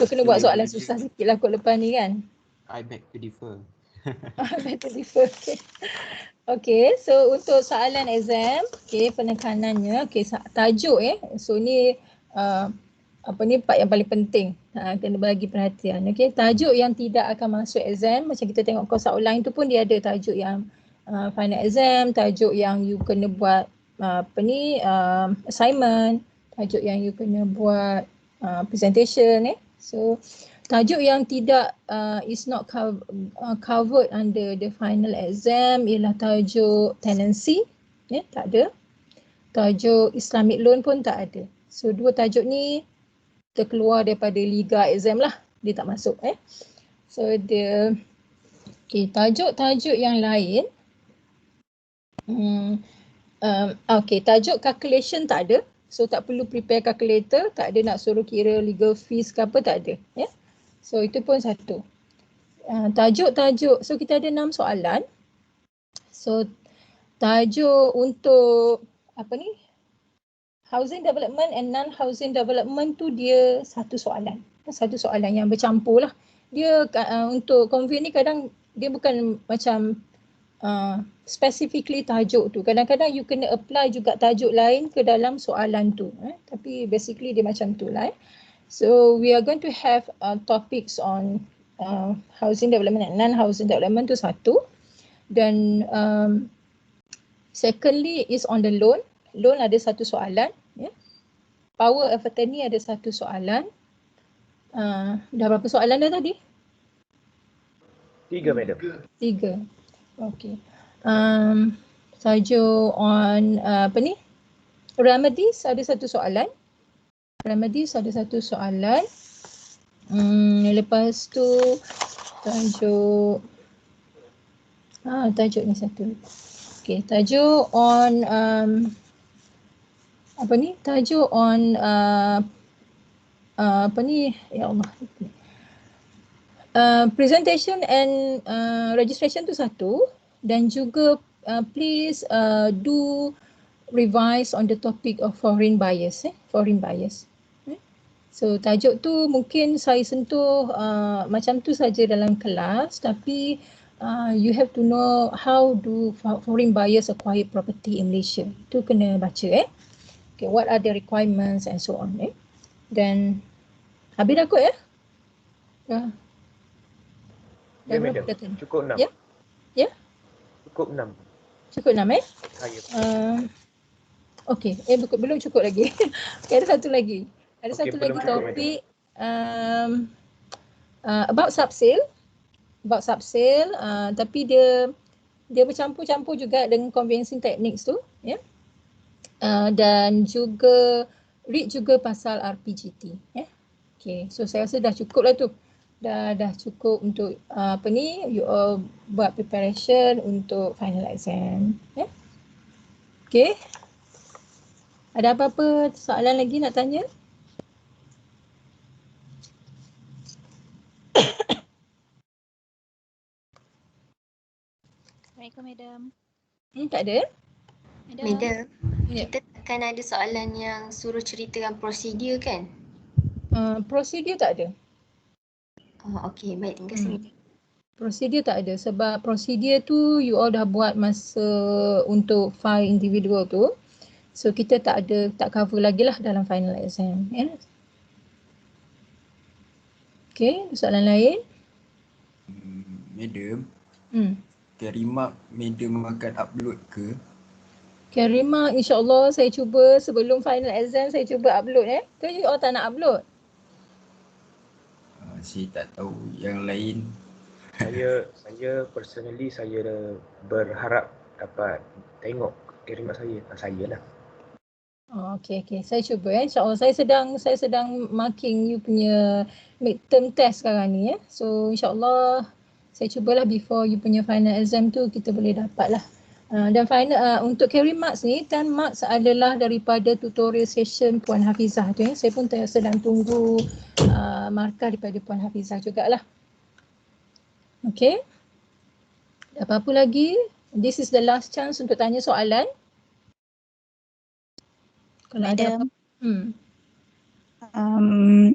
So kena buat soalan susah sikit lah kot lepas ni kan. I beg to differ. Okay, so untuk soalan exam, penekanannya, tajuk So ni part yang paling penting, kena bagi perhatian. Tajuk yang tidak akan masuk exam, macam kita tengok course outline tu pun dia ada tajuk yang final exam, tajuk yang you kena buat assignment, tajuk yang you kena buat presentation So tajuk yang tidak is not covered under the final exam ialah tajuk tenancy, tak ada. Tajuk Islamic loan pun tak ada. So dua tajuk ni terkeluar daripada liga exam lah, dia tak masuk So dia tajuk-tajuk yang lain tajuk calculation tak ada. So tak perlu prepare calculator, tak ada nak suruh kira legal fees ke apa, tak ada So itu pun satu. Tajuk-tajuk, so kita ada 6 soalan. So tajuk untuk housing development and non-housing development tu dia satu soalan. Satu soalan yang bercampur lah. Dia untuk convey ni kadang dia bukan macam specifically tajuk tu. Kadang-kadang you kena apply juga tajuk lain ke dalam soalan tu. Tapi basically dia macam tu lah So we are going to have topics on housing development and non-housing development tu satu. Dan secondly is on the loan. Loan ada satu soalan. Power of attorney ada satu soalan. Dah berapa soalan dah tadi? 3 madam. 3. Okay. Tajuk on remedies ada satu soalan. Remedies ada satu soalan. Lepas tu tajuk ni satu. Okay, tajuk on tajuk on ya Allah. Presentation and registration tu satu, dan juga please do revise on the topic of foreign buyers. So tajuk tu mungkin saya sentuh macam tu saja dalam kelas, tapi you have to know how do foreign buyers acquire property in Malaysia. Tu kena baca Okay, what are the requirements and so on Dan habis dah kot dah. Ya madam. Cukup 6. Ya? Cukup 6. Cukup 6 Ya. Okey, belum cukup lagi. Okay, ada satu lagi. Ada satu lagi topik about subsale. Tapi dia bercampur-campur juga dengan conveyancing techniques tu dan juga read juga pasal RPGT Okay, so saya rasa dah cukup lah tu. Dah cukup untuk you all buat preparation untuk final exam. Okay. Ada apa-apa soalan lagi nak tanya? Assalamualaikum madam. Tak ada? Madam, kita akan ada soalan yang suruh ceritakan prosedur kan? Prosedur tak ada. Okey, baik, terima kasih. Prosedur tak ada sebab prosedur tu you all dah buat masa untuk file individual tu. So kita tak cover lagi lah dalam final exam. Ya. Okay, soalan lain? Madam, Karima, madam akan upload ke? Karima, insyaAllah saya cuba sebelum final exam saya cuba upload Ke you all tak nak upload? Saya tak tahu yang lain. Saya personally saya berharap dapat tengok Karima saya lah. Oh, okay. Saya cuba InsyaAllah saya sedang marking you punya midterm test sekarang ni So insyaAllah saya cubalah before you punya final exam tu kita boleh dapat lah. Dan final untuk carry marks ni 10 marks adalah daripada tutorial session Puan Hafizah tu Saya pun sedang tunggu markah daripada Puan Hafizah jugalah. Okay. Apa-apa lagi? This is the last chance untuk tanya soalan. Kalau Madam,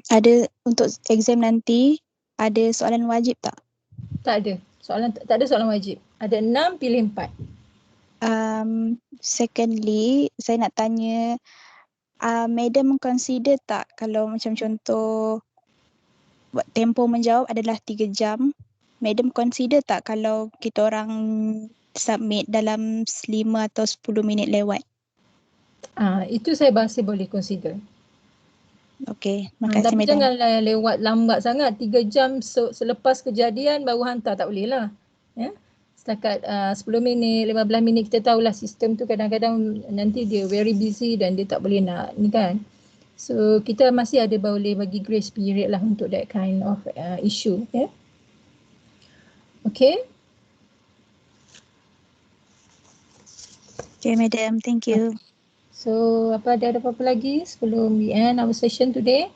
ada ada untuk exam nanti, ada soalan wajib tak? Tak ada. Tak ada soalan wajib. Ada 6 pilih 4. Secondly, saya nak tanya, Madam consider tak kalau macam contoh tempoh menjawab adalah 3 jam, Madam consider tak kalau kita orang submit dalam 5 atau 10 minit lewat? Itu saya masih boleh consider. Okey, makasih Tapi Madam. janganlah lewat lambat sangat. 3 jam selepas kejadian baru hantar, tak boleh lah. Setakat 10 minit, 15 minit kita tahulah sistem tu kadang-kadang nanti dia very busy dan dia tak boleh nak ni kan. So kita masih ada boleh bagi grace period lah untuk that kind of issue. Okay. Okay Madam, thank you. So ada apa-apa lagi sebelum we end our session today?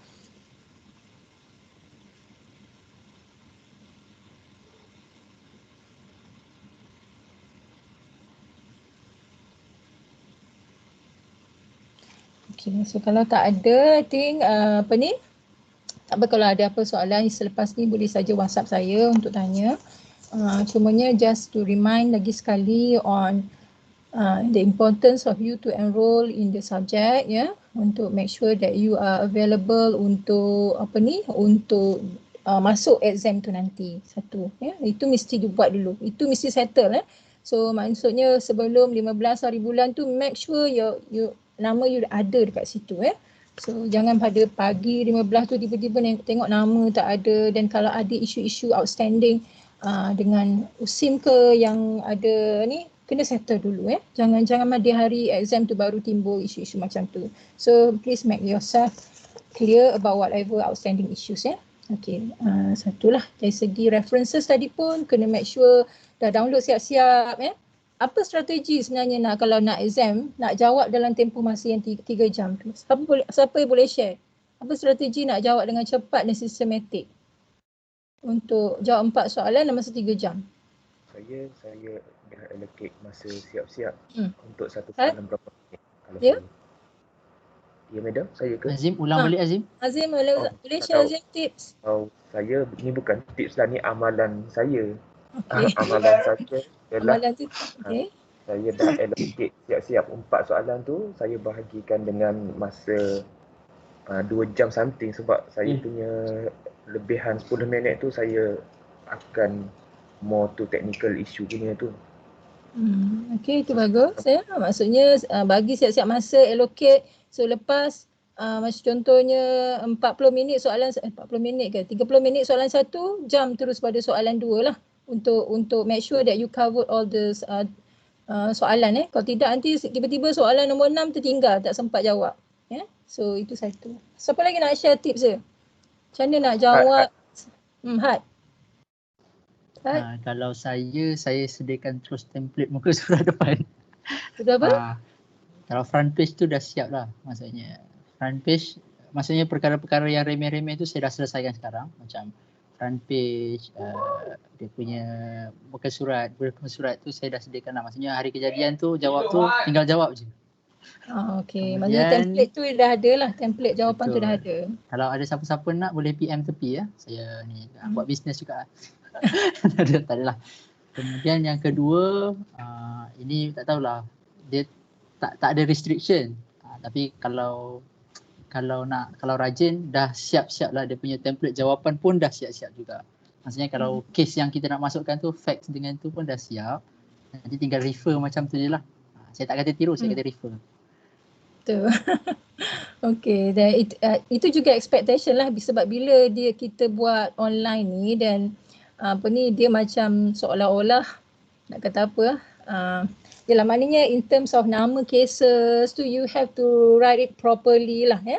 Okay, so kalau tak ada, I think tak apa, kalau ada apa soalan selepas ni boleh saja WhatsApp saya untuk tanya. Cumanya just to remind lagi sekali on the importance of you to enroll in the subject untuk make sure that you are available untuk untuk masuk exam tu nanti. Satu itu mesti dibuat dulu, itu mesti settle So maksudnya sebelum 15 hari bulan tu make sure nama you ada dekat situ So jangan pada pagi 15 tu tiba-tiba tengok nama tak ada, dan kalau ada isu-isu outstanding dengan USIM ke yang ada ni kena settle dulu Jangan di hari exam tu baru timbul isu-isu macam tu. So please make yourself clear about whatever outstanding issues Okay, satulah dari segi references tadi pun kena make sure dah download siap-siap Apa strategi sebenarnya kalau nak exam, nak jawab dalam tempoh masa yang 3 jam tu? Siapa yang boleh share? Apa strategi nak jawab dengan cepat dan sistematik? Untuk jawab 4 soalan dalam masa 3 jam. Saya dah allocate masa siap-siap untuk satu soalan berapa minit. Kalau Ya Madam, saya ke? Azim, ulang balik Azim. Azim, boleh share Azim tips? Saya, ni bukan tips lah, ni amalan saya. Amalan saya ialah saya dah allocate siap-siap 4 soalan tu, saya bahagikan dengan masa 2 jam something sebab saya punya lebihan 10 minit tu saya akan more to technical issue punya tu. Okay, itu bagus maksudnya bagi siap-siap masa, allocate. So lepas macam contohnya 40 minit soalan, 40 minit ke 30 minit soalan 1, jam terus pada soalan 2 lah untuk make sure that you cover all the soalan Kalau tidak nanti tiba-tiba soalan nombor 6 tertinggal, tak sempat jawab So itu satu. Siapa lagi nak share tips dia? Macam mana nak jawab? Kalau saya sediakan terus template muka surat depan. Sudah apa? Kalau front page tu dah siap lah, maksudnya front page maksudnya perkara-perkara yang remeh-remeh tu saya dah selesaikan sekarang, macam front page, dia punya muka surat tu saya dah sediakan lah, maksudnya hari kejadian tu jawab tu tinggal jawab je. Okay, maksudnya template tu dah ada lah, template jawapan tu dah ada. Kalau ada siapa-siapa nak boleh PM tepi saya ni buat bisnes juga. Tak adalah. Kemudian yang kedua, ini tak tahulah, dia tak ada restriction. Tapi kalau rajin dah siap-siap lah dia punya template jawapan pun dah siap-siap juga. Maksudnya kalau case yang kita nak masukkan tu facts dengan tu pun dah siap. Nanti tinggal refer macam tu je lah. Saya tak kata tiru, saya kata refer. Betul. Okay, dan itu juga expectation lah sebab bila kita buat online ni dan dia macam seolah-olah nak kata apa yalah, maknanya in terms of nama cases tu you have to write it properly lah ya.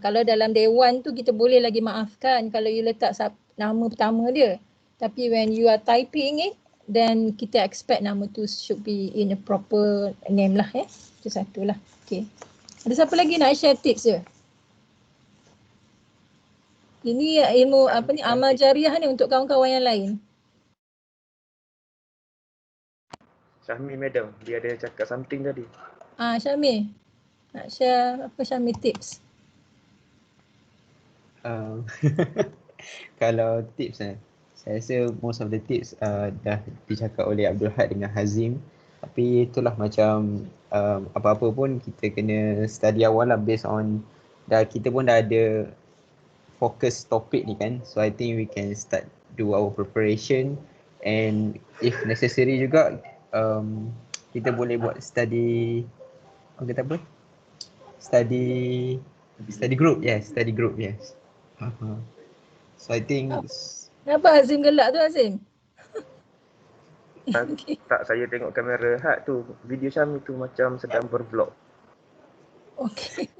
Kalau dalam day one tu kita boleh lagi maafkan kalau you letak nama pertama dia. Tapi when you are typing it, then kita expect nama tu should be in a proper name lah ya. Itu satu lah. Okay. Ada siapa lagi nak share tips je? Ini ilmu amal jariah ni untuk kawan-kawan yang lain. Syahmi madam, dia ada cakap something tadi. Syahmi, nak share apa Syahmi tips? Kalau tips saya rasa most of the tips dah dicakap oleh Abdul Had dengan Hazim. Tapi itulah macam apa-apa pun kita kena study awal lah based on kita pun dah ada fokus topik ni kan. So I think we can start do our preparation and if necessary juga kita boleh buat study study group. Study group. So I think kenapa Hazim gelak tu Hazim? Tak, saya tengok kamera Had tu, video Syahmi tu macam sedang bervlog. Okay.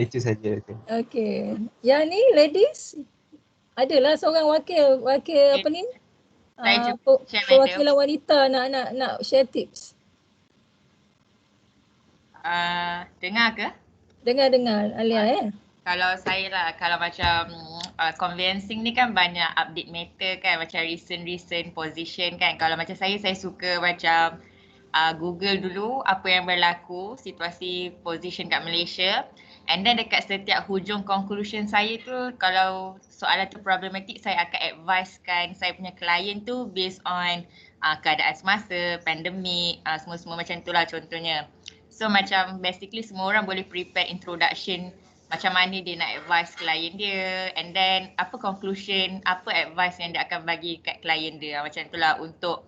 Itu saja. Okay. Yang ni ladies, adalah seorang wakil apa ni? Perwakilan wanita nak share tips. Dengar ke? Dengar Alia Kalau saya lah, kalau macam convincing ni kan banyak update matter kan, macam recent position kan. Kalau macam saya suka macam Google dulu apa yang berlaku, situasi position kat Malaysia. And then dekat setiap hujung conclusion saya tu, kalau soalan tu problematik, saya akan advisekan saya punya klien tu based on keadaan semasa, pandemik, semua macam tu lah contohnya. So macam basically semua orang boleh prepare introduction macam mana dia nak advise klien dia, and then apa conclusion, apa advice yang dia akan bagi kat klien dia. Macam itulah untuk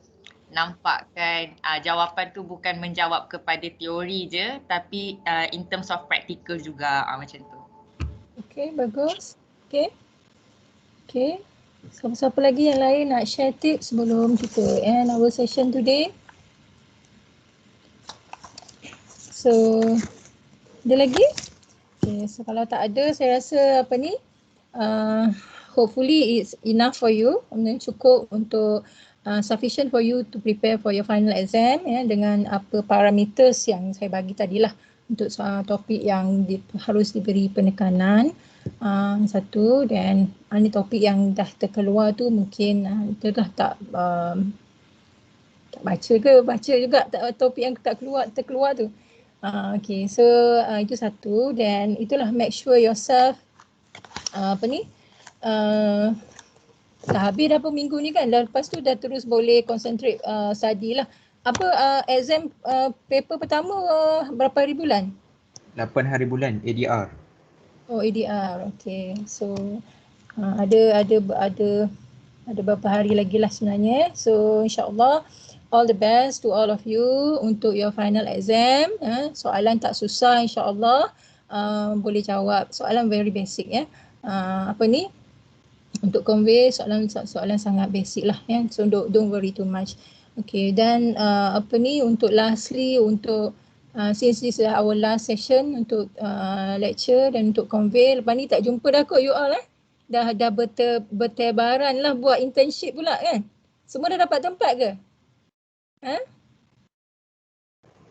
nampakkan jawapan tu bukan menjawab kepada teori je, tapi in terms of practical juga macam tu. Okay, bagus. Okay. Siapa lagi yang lain nak share tips sebelum kita end our session today? So, ada lagi? Okay, so kalau tak ada, saya rasa hopefully it's enough for you, cukup untuk sufficient for you to prepare for your final exam dengan apa parameters yang saya bagi tadilah untuk topik yang harus diberi penekanan. Satu, dan ini topik yang dah terkeluar tu mungkin kita dah tak baca juga topik yang terkeluar tu. Okay, so itu satu, dan itulah make sure yourself dah habis dah minggu ni kan, lepas tu dah terus boleh concentrate study lah. Exam paper pertama berapa hari bulan? 8 hari bulan ADR. Oh, ADR, okay. So ada beberapa hari lagi lah sebenarnya. So insyaAllah all the best to all of you untuk your final exam. Soalan tak susah insyaAllah, boleh jawab. Soalan very basic untuk convey soalan sangat basic lah so don't worry too much. Okay, dan untuk lastly, untuk since this is our last session untuk lecture dan untuk convey, lepas ni tak jumpa dah kot you all dah bertebaran lah buat internship pula kan. Semua dah dapat tempat ke?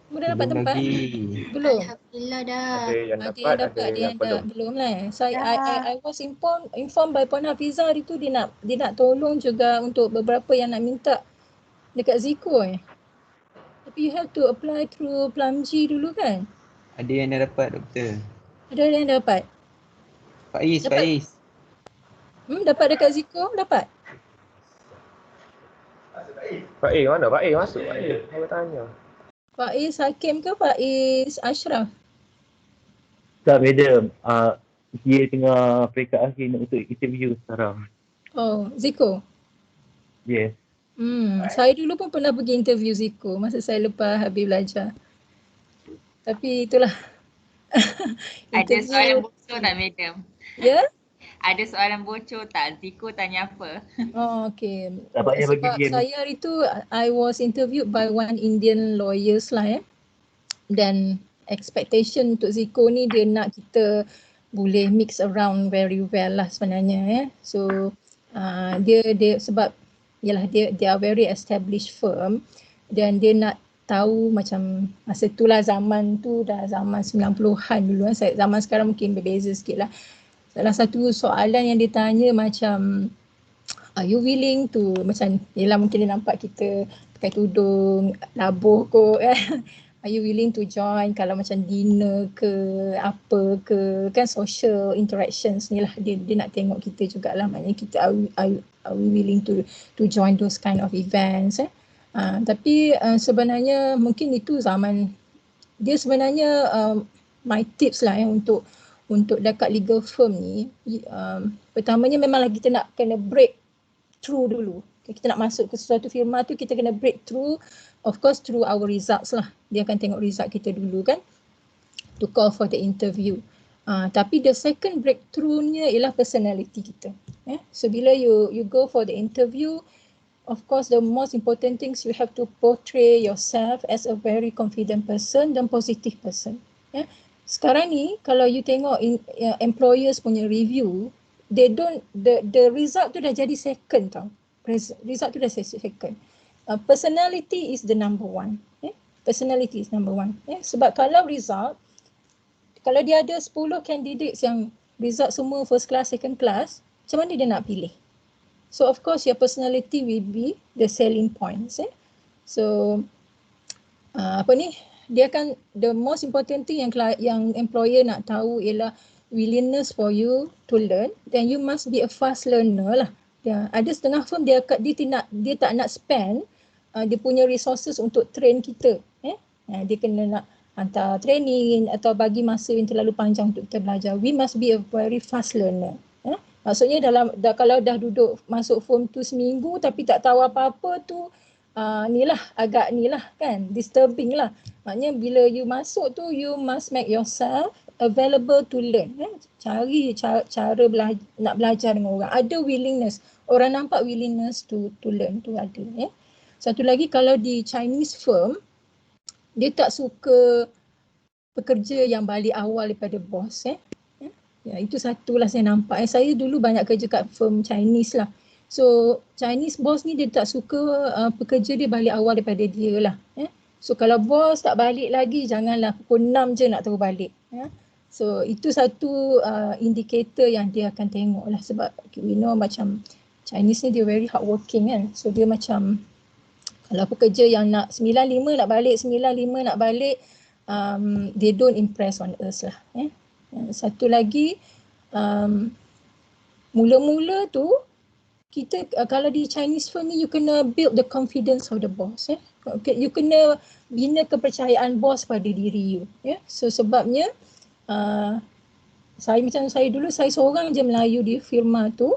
Semua dah dapat tempat? Belum? Alhamdulillah dah. Ada yang dapat, ada yang belum lah. So I was informed by Puan Hafizah hari tu dia nak tolong juga untuk beberapa yang nak minta dekat Ziko Tapi you have to apply through Plumg dulu kan? Ada yang dah dapat doktor. Ada yang dapat? Faiz. Dapat dekat Ziko? Dapat? Pak mana? Pak masuk. Pak saya tanya. Faiz Hakim ke Faiz Ashraf? Tak, madam. Dia tengah peringkat akhir untuk interview sekarang. Oh, Ziko. Yes. Saya dulu pun pernah pergi interview Ziko masa saya lepas habis belajar. Tapi itulah. Ada soalan bocor tak, madam? Ya? Ada soalan bocor tak? Ziko tanya apa? Oh, okay. Dapatnya bagi Sebab dia. saya hari tu I was interviewed by one Indian lawyers lah Dan expectation untuk Ziko ni dia nak kita boleh mix around very well lah sebenarnya So dia sebab yalah dia are very established firm dan dia nak tahu macam masa tu lah zaman tu dah zaman 90-an dulu zaman sekarang mungkin berbeza sikit lah. Salah satu soalan yang dia tanya macam are you willing to macam yelah mungkin dia nampak kita pakai tudung labuh kot are you willing to join kalau macam dinner ke apa ke kan social interactions ni lah dia nak tengok kita jugalah maknanya kita are we willing to join those kind of events tapi sebenarnya mungkin itu zaman dia sebenarnya my tips lah untuk dekat legal firm ni pertamanya memanglah kita nak kena break through dulu. Kita nak masuk ke sesuatu firma tu kita kena break through of course through our results lah. Dia akan tengok result kita dulu kan to call for the interview. Tapi the second breakthrough-nya ialah personality kita. So bila you go for the interview, of course the most important things you have to portray yourself as a very confident person dan positive person. Sekarang ni kalau you tengok employers punya review, they don't the result tu dah jadi second tau. Result tu dah second. Personality is the number one. Personality is number one. Sebab kalau result, kalau dia ada 10 candidates yang result semua first class, second class, macam mana dia nak pilih? So of course your personality will be the selling points. So dia akan the most important thing yang employer nak tahu ialah willingness for you to learn, then you must be a fast learner lah. Ada setengah firm dia tak nak spend dia punya resources untuk train kita. Dia kena nak hantar training atau bagi masa yang terlalu panjang untuk kita belajar. We must be a very fast learner. Maksudnya kalau dah duduk masuk firm tu seminggu tapi tak tahu apa-apa tu agak kan disturbing lah. Maknanya bila you masuk tu you must make yourself available to learn. Cari cara nak belajar dengan orang. Ada willingness. Orang nampak willingness to learn tu ada. Satu lagi kalau di Chinese firm, dia tak suka pekerja yang balik awal daripada bos. Itu satulah saya nampak. Saya dulu banyak kerja kat firm Chinese lah. So Chinese boss ni dia tak suka pekerja dia balik awal daripada dia lah. So kalau bos tak balik lagi, janganlah pukul 6 je nak terus balik. So itu satu indicator yang dia akan tengok lah sebab we know macam Chinese ni dia very hardworking kan. So dia macam kalau pekerja yang nak 9.5 nak balik, they don't impress on us lah. Satu lagi, mula-mula tu kita kalau di Chinese firm ni you kena build the confidence of the boss. You kena bina kepercayaan bos pada diri you. So sebabnya saya dulu saya seorang je Melayu di firma tu.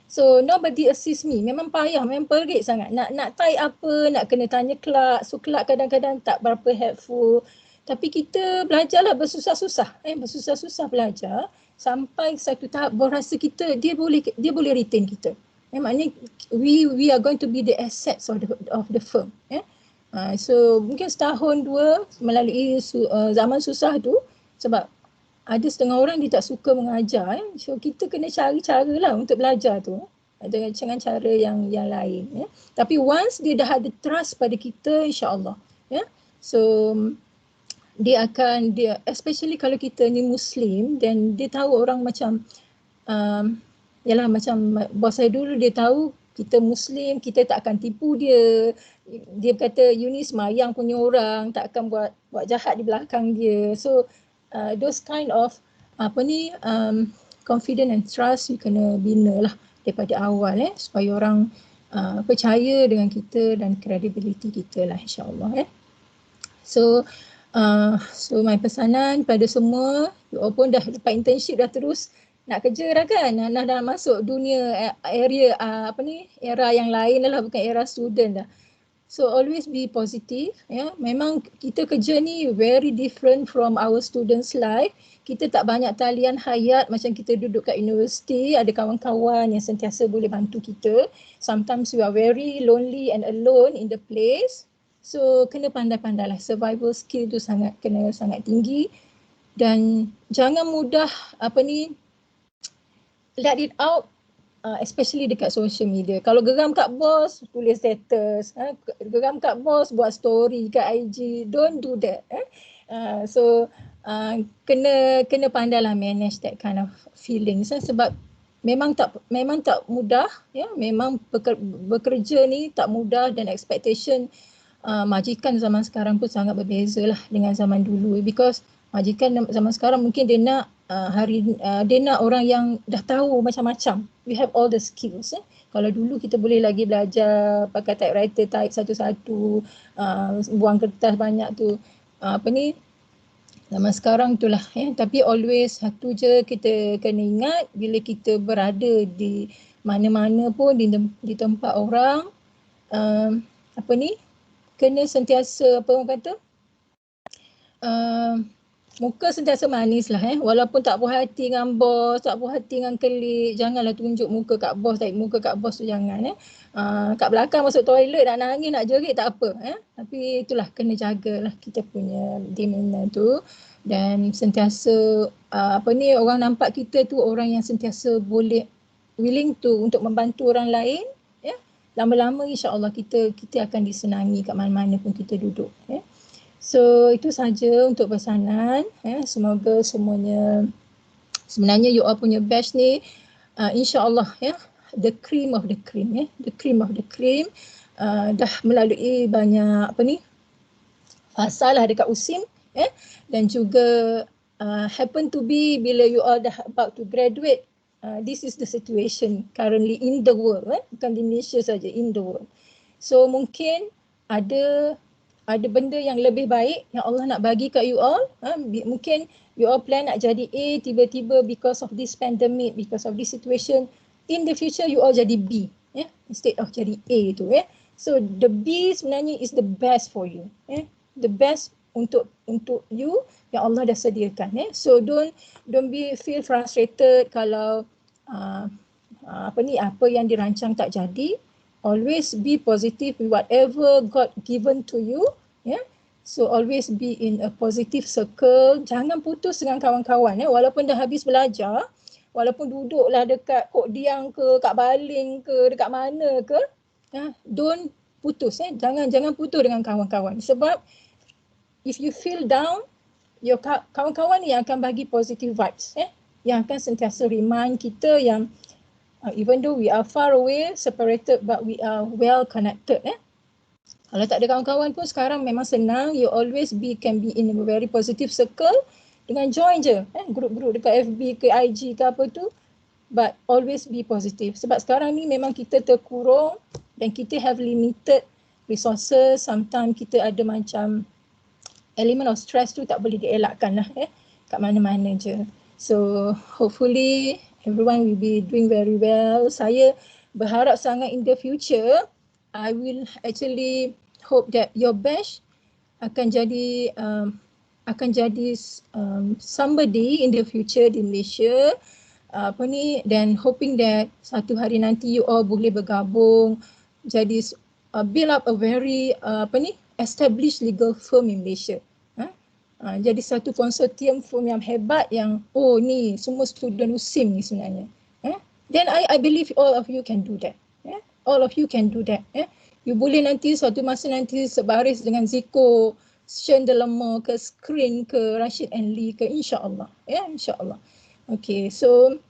So nobody assist me. Memang payah, memang perit sangat. Nak type apa, nak kena tanya clerk. So clerk kadang-kadang tak berapa helpful. Tapi kita belajarlah bersusah-susah. Bersusah-susah belajar sampai satu tahap bos rasa kita dia boleh retain kita. Maknanya we are going to be the assets of the firm. So mungkin setahun dua melalui zaman susah tu sebab ada setengah orang dia tak suka mengajar. So kita kena cari cara lah untuk belajar tu dengan cara yang lain. Tapi once dia dah ada trust pada kita, insya-Allah. So dia especially kalau kita ni Muslim dan dia tahu orang macam macam bos saya dulu dia tahu kita Muslim, kita tak akan tipu dia. Dia kata you ni semayang punya orang, tak akan buat jahat di belakang dia. So those kind of confidence and trust you kena bina lah daripada awal supaya orang percaya dengan kita dan credibility kita lah insya-Allah. So my pesanan pada semua, you all pun dah lepas internship dah terus nak kerja dah kan, dah masuk dunia area era yang lain dah lah, bukan era student dah. So always be positive, ya. Memang kita kerja ni very different from our students' life. Kita tak banyak talian hayat macam kita duduk kat universiti, ada kawan-kawan yang sentiasa boleh bantu kita. Sometimes we are very lonely and alone in the place. So kena pandai-pandai lah, survival skill tu kena sangat tinggi, dan jangan mudah let it out, especially dekat social media. Kalau geram kat bos, tulis status, geram kat bos, buat story kat IG, don't do that. Kena pandailah manage that kind of feelings, sebab memang tak mudah, ya. Memang bekerja ni tak mudah, dan expectation majikan zaman sekarang pun sangat berbeza lah dengan zaman dulu, because majikan zaman sekarang mungkin dia nak dia nak orang yang dah tahu macam-macam. We have all the skills. Kalau dulu kita boleh lagi belajar pakai typewriter, type satu-satu, buang kertas banyak tu. Zaman sekarang itulah, ya. Tapi always satu je kita kena ingat, bila kita berada di mana-mana pun, di tempat orang, kena sentiasa muka sentiasa manis lah, walaupun tak puas hati dengan bos, tak puas hati dengan kelik, janganlah tunjuk muka kat bos, tarik muka kat bos tu jangan. Kat belakang masuk toilet nak nangis, nak jerit tak apa, tapi itulah kena jagalah kita punya demeanor tu, dan sentiasa orang nampak kita tu orang yang sentiasa boleh willing to untuk membantu orang lain, ya. Lama-lama insya-Allah kita akan disenangi kat mana-mana pun kita duduk, ya. So itu saja untuk pesanan, ya. Semoga semuanya, sebenarnya you all punya batch ni insya-Allah, ya, the cream of the cream, ya, the cream of the cream, dah melalui banyak fasa lah dekat USIM, ya, dan juga happen to be bila you all dah about to graduate, this is the situation currently in the world, bukan di Malaysia saja, in the world. So mungkin ada benda yang lebih baik yang Allah nak bagi kat you all. Mungkin you all plan nak jadi A, tiba-tiba because of this pandemic, because of this situation, in the future you all jadi B, ya, instead of jadi A tu, ya. So the B sebenarnya is the best for you, ya. The best untuk you yang Allah dah sediakan, ya. So don't feel frustrated kalau apa yang dirancang tak jadi. Always be positive with whatever God given to you, ya. So always be in a positive circle. Jangan putus dengan kawan-kawan, ya. Walaupun dah habis belajar, walaupun duduklah dekat Kok Diang ke, kat Baling ke, dekat mana ke, ya, don't putus, ya. Jangan putus dengan kawan-kawan, sebab if you feel down, your kawan-kawan yang akan bagi positive vibes, ya, yang akan sentiasa remind kita yang even though we are far away, separated, but we are well connected, eh. Kalau tak ada kawan-kawan pun sekarang memang senang, you always can be in a very positive circle, dengan join je, grup-grup dekat FB ke IG ke apa tu, but always be positive. Sebab sekarang ni memang kita terkurung dan kita have limited resources, sometimes kita ada macam element of stress tu tak boleh dielakkan lah, kat mana-mana je. So hopefully everyone will be doing very well. Saya berharap sangat in the future, I will actually hope that your batch akan jadi somebody in the future di Malaysia, dan hoping that satu hari nanti you all boleh bergabung jadi build up a very established legal firm in Malaysia. Jadi satu konsortium firm yang hebat yang ni semua student USIM ni sebenarnya. Then I believe all of you can do that. All of you can do that. You boleh nanti suatu masa nanti sebaris dengan Ziko, Shen Delemo ke, Screen ke, Rashid and Lee ke, insya-Allah. Insya-Allah. Okay, so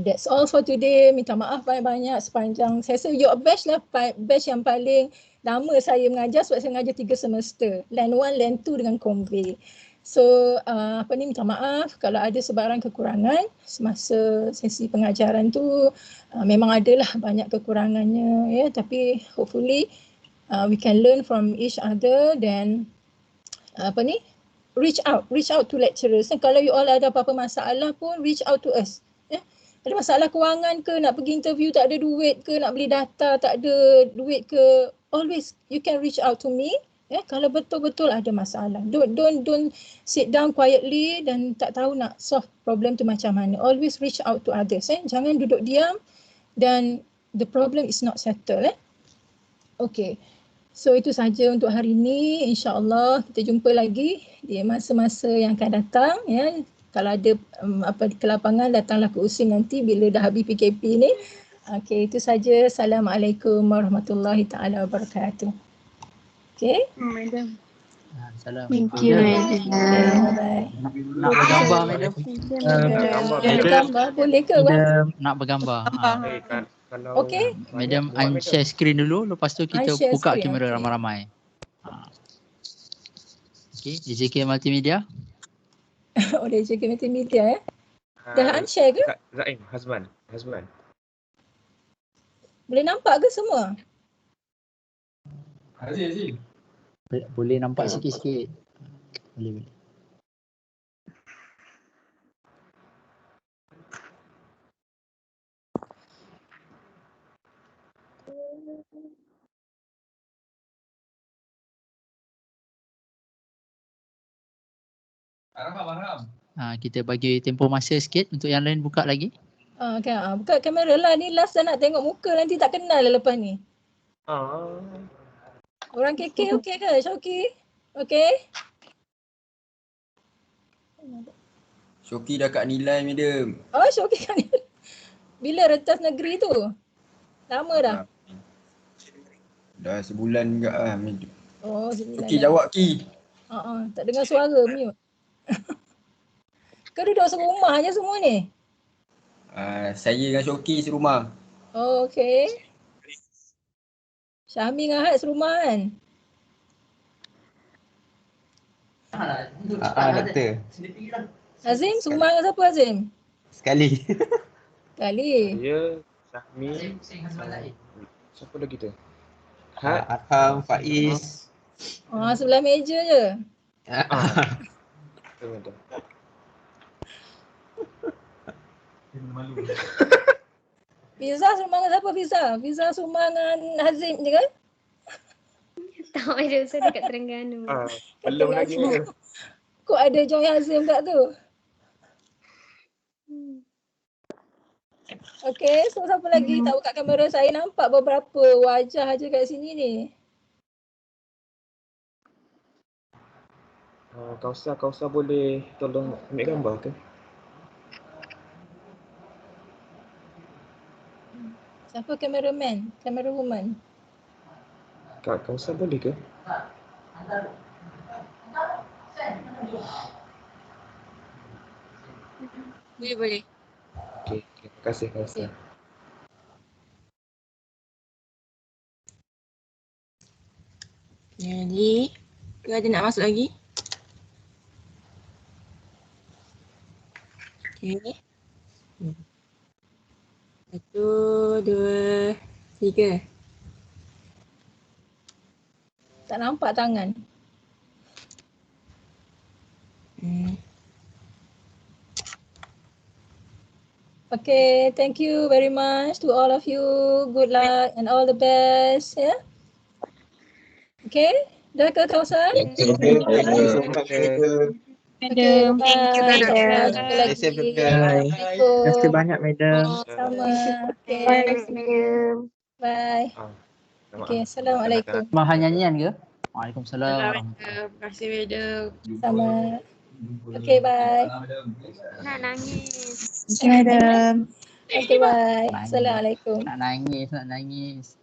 that's all for today. Minta maaf banyak-banyak sepanjang saya rasa your batch lah, batch yang paling lama saya mengajar, sebab saya mengajar 3 semester, Land 1, Land 2 dengan Convey. So minta maaf kalau ada sebarang kekurangan semasa sesi pengajaran tu. Memang adalah banyak kekurangannya, ya, tapi hopefully we can learn from each other, dan reach out to lecturers. Dan kalau you all ada apa-apa masalah pun reach out to us. Ada masalah kewangan ke, nak pergi interview tak ada duit ke, nak beli data tak ada duit ke, always you can reach out to me. Kalau betul-betul ada masalah. Don't sit down quietly dan tak tahu nak solve problem tu macam mana. Always reach out to others. Jangan duduk diam dan the problem is not settled. Okay. So itu saja untuk hari ini. InsyaAllah kita jumpa lagi di masa-masa yang akan datang. Kalau ada ke lapangan, datanglah ke USIM nanti bila dah habis PKP ni. Okay, itu saja. Assalamualaikum warahmatullahi taala wabarakatuh. Okay. Madam. Salam. Thank you, Madam. Bye-bye. Nak bergambar, Madam? Bergambar boleh ke, Bang? Nak bergambar. Okay. Madam unshare screen dulu, lepas tu kita Unshare buka screen, kamera okay. ramai-ramai. Okay, JK Multimedia. Oleh JK Multimedia Dah unshare ke? Zaim, Hazman. Boleh nampak ke semua? Boleh nampak sikit-sikit. Boleh. Kita bagi tempoh masa sikit untuk yang lain buka lagi. Buka kamera lah. Ni last dah nak tengok muka, nanti tak kenal lah lepas ni. Orang KK okey ke? Syauqi? Okey? Syauqi dah kat nilai, Madam. Oh, Syauqi kan. Bila rentas negeri tu? Lama dah? Dah sebulan juga lah, Madam. Oh, sebulan. Syauqi jawab, Ki. Tak dengar suara, mute. Kau duduk serumah je semua ni? Saya dengan Syauqi serumah. Oh, okey. Syahmi dengan Ahad serumah kan? Doktor. Azim, serumah dengan siapa Azim? Sekali. Ya, Syahmi. Siapa lagi tu? Arham, Faiz. Sebelah meja je. Betul. Fiza serumah dengan siapa Fiza? Fiza serumah dengan Hazim je kan? Tak ada, saya dekat Terengganu. Belum lagi. Kok ada join Hazim kat tu? Okay, so siapa lagi tak buka kamera? Saya nampak beberapa wajah aja kat sini ni. Kausa boleh tolong ambil gambar ke? Siapa cameraman? Camera woman? Kak Kausa boleh ke? Boleh. Okey, terima kasih Kausa. Jadi, ada nak masuk lagi? Okey. 1, 2, 3. Tak nampak tangan. Okay, thank you very much to all of you. Good luck and all the best. Yeah. Okay, dah ke Kausa? Thank you so much. Okay, bye. Thank you, Madam. Jumpa lagi. Terima kasih banyak, Madam. Sama. Okay. Madam. Bye. Okay, Assalamualaikum. Mahal nyanyian ke? Waalaikumsalam. Terima kasih, Madam. Sama. Okay, bye. Nak nangis. Madam. Okay, bye. Assalamualaikum. Nak nangis.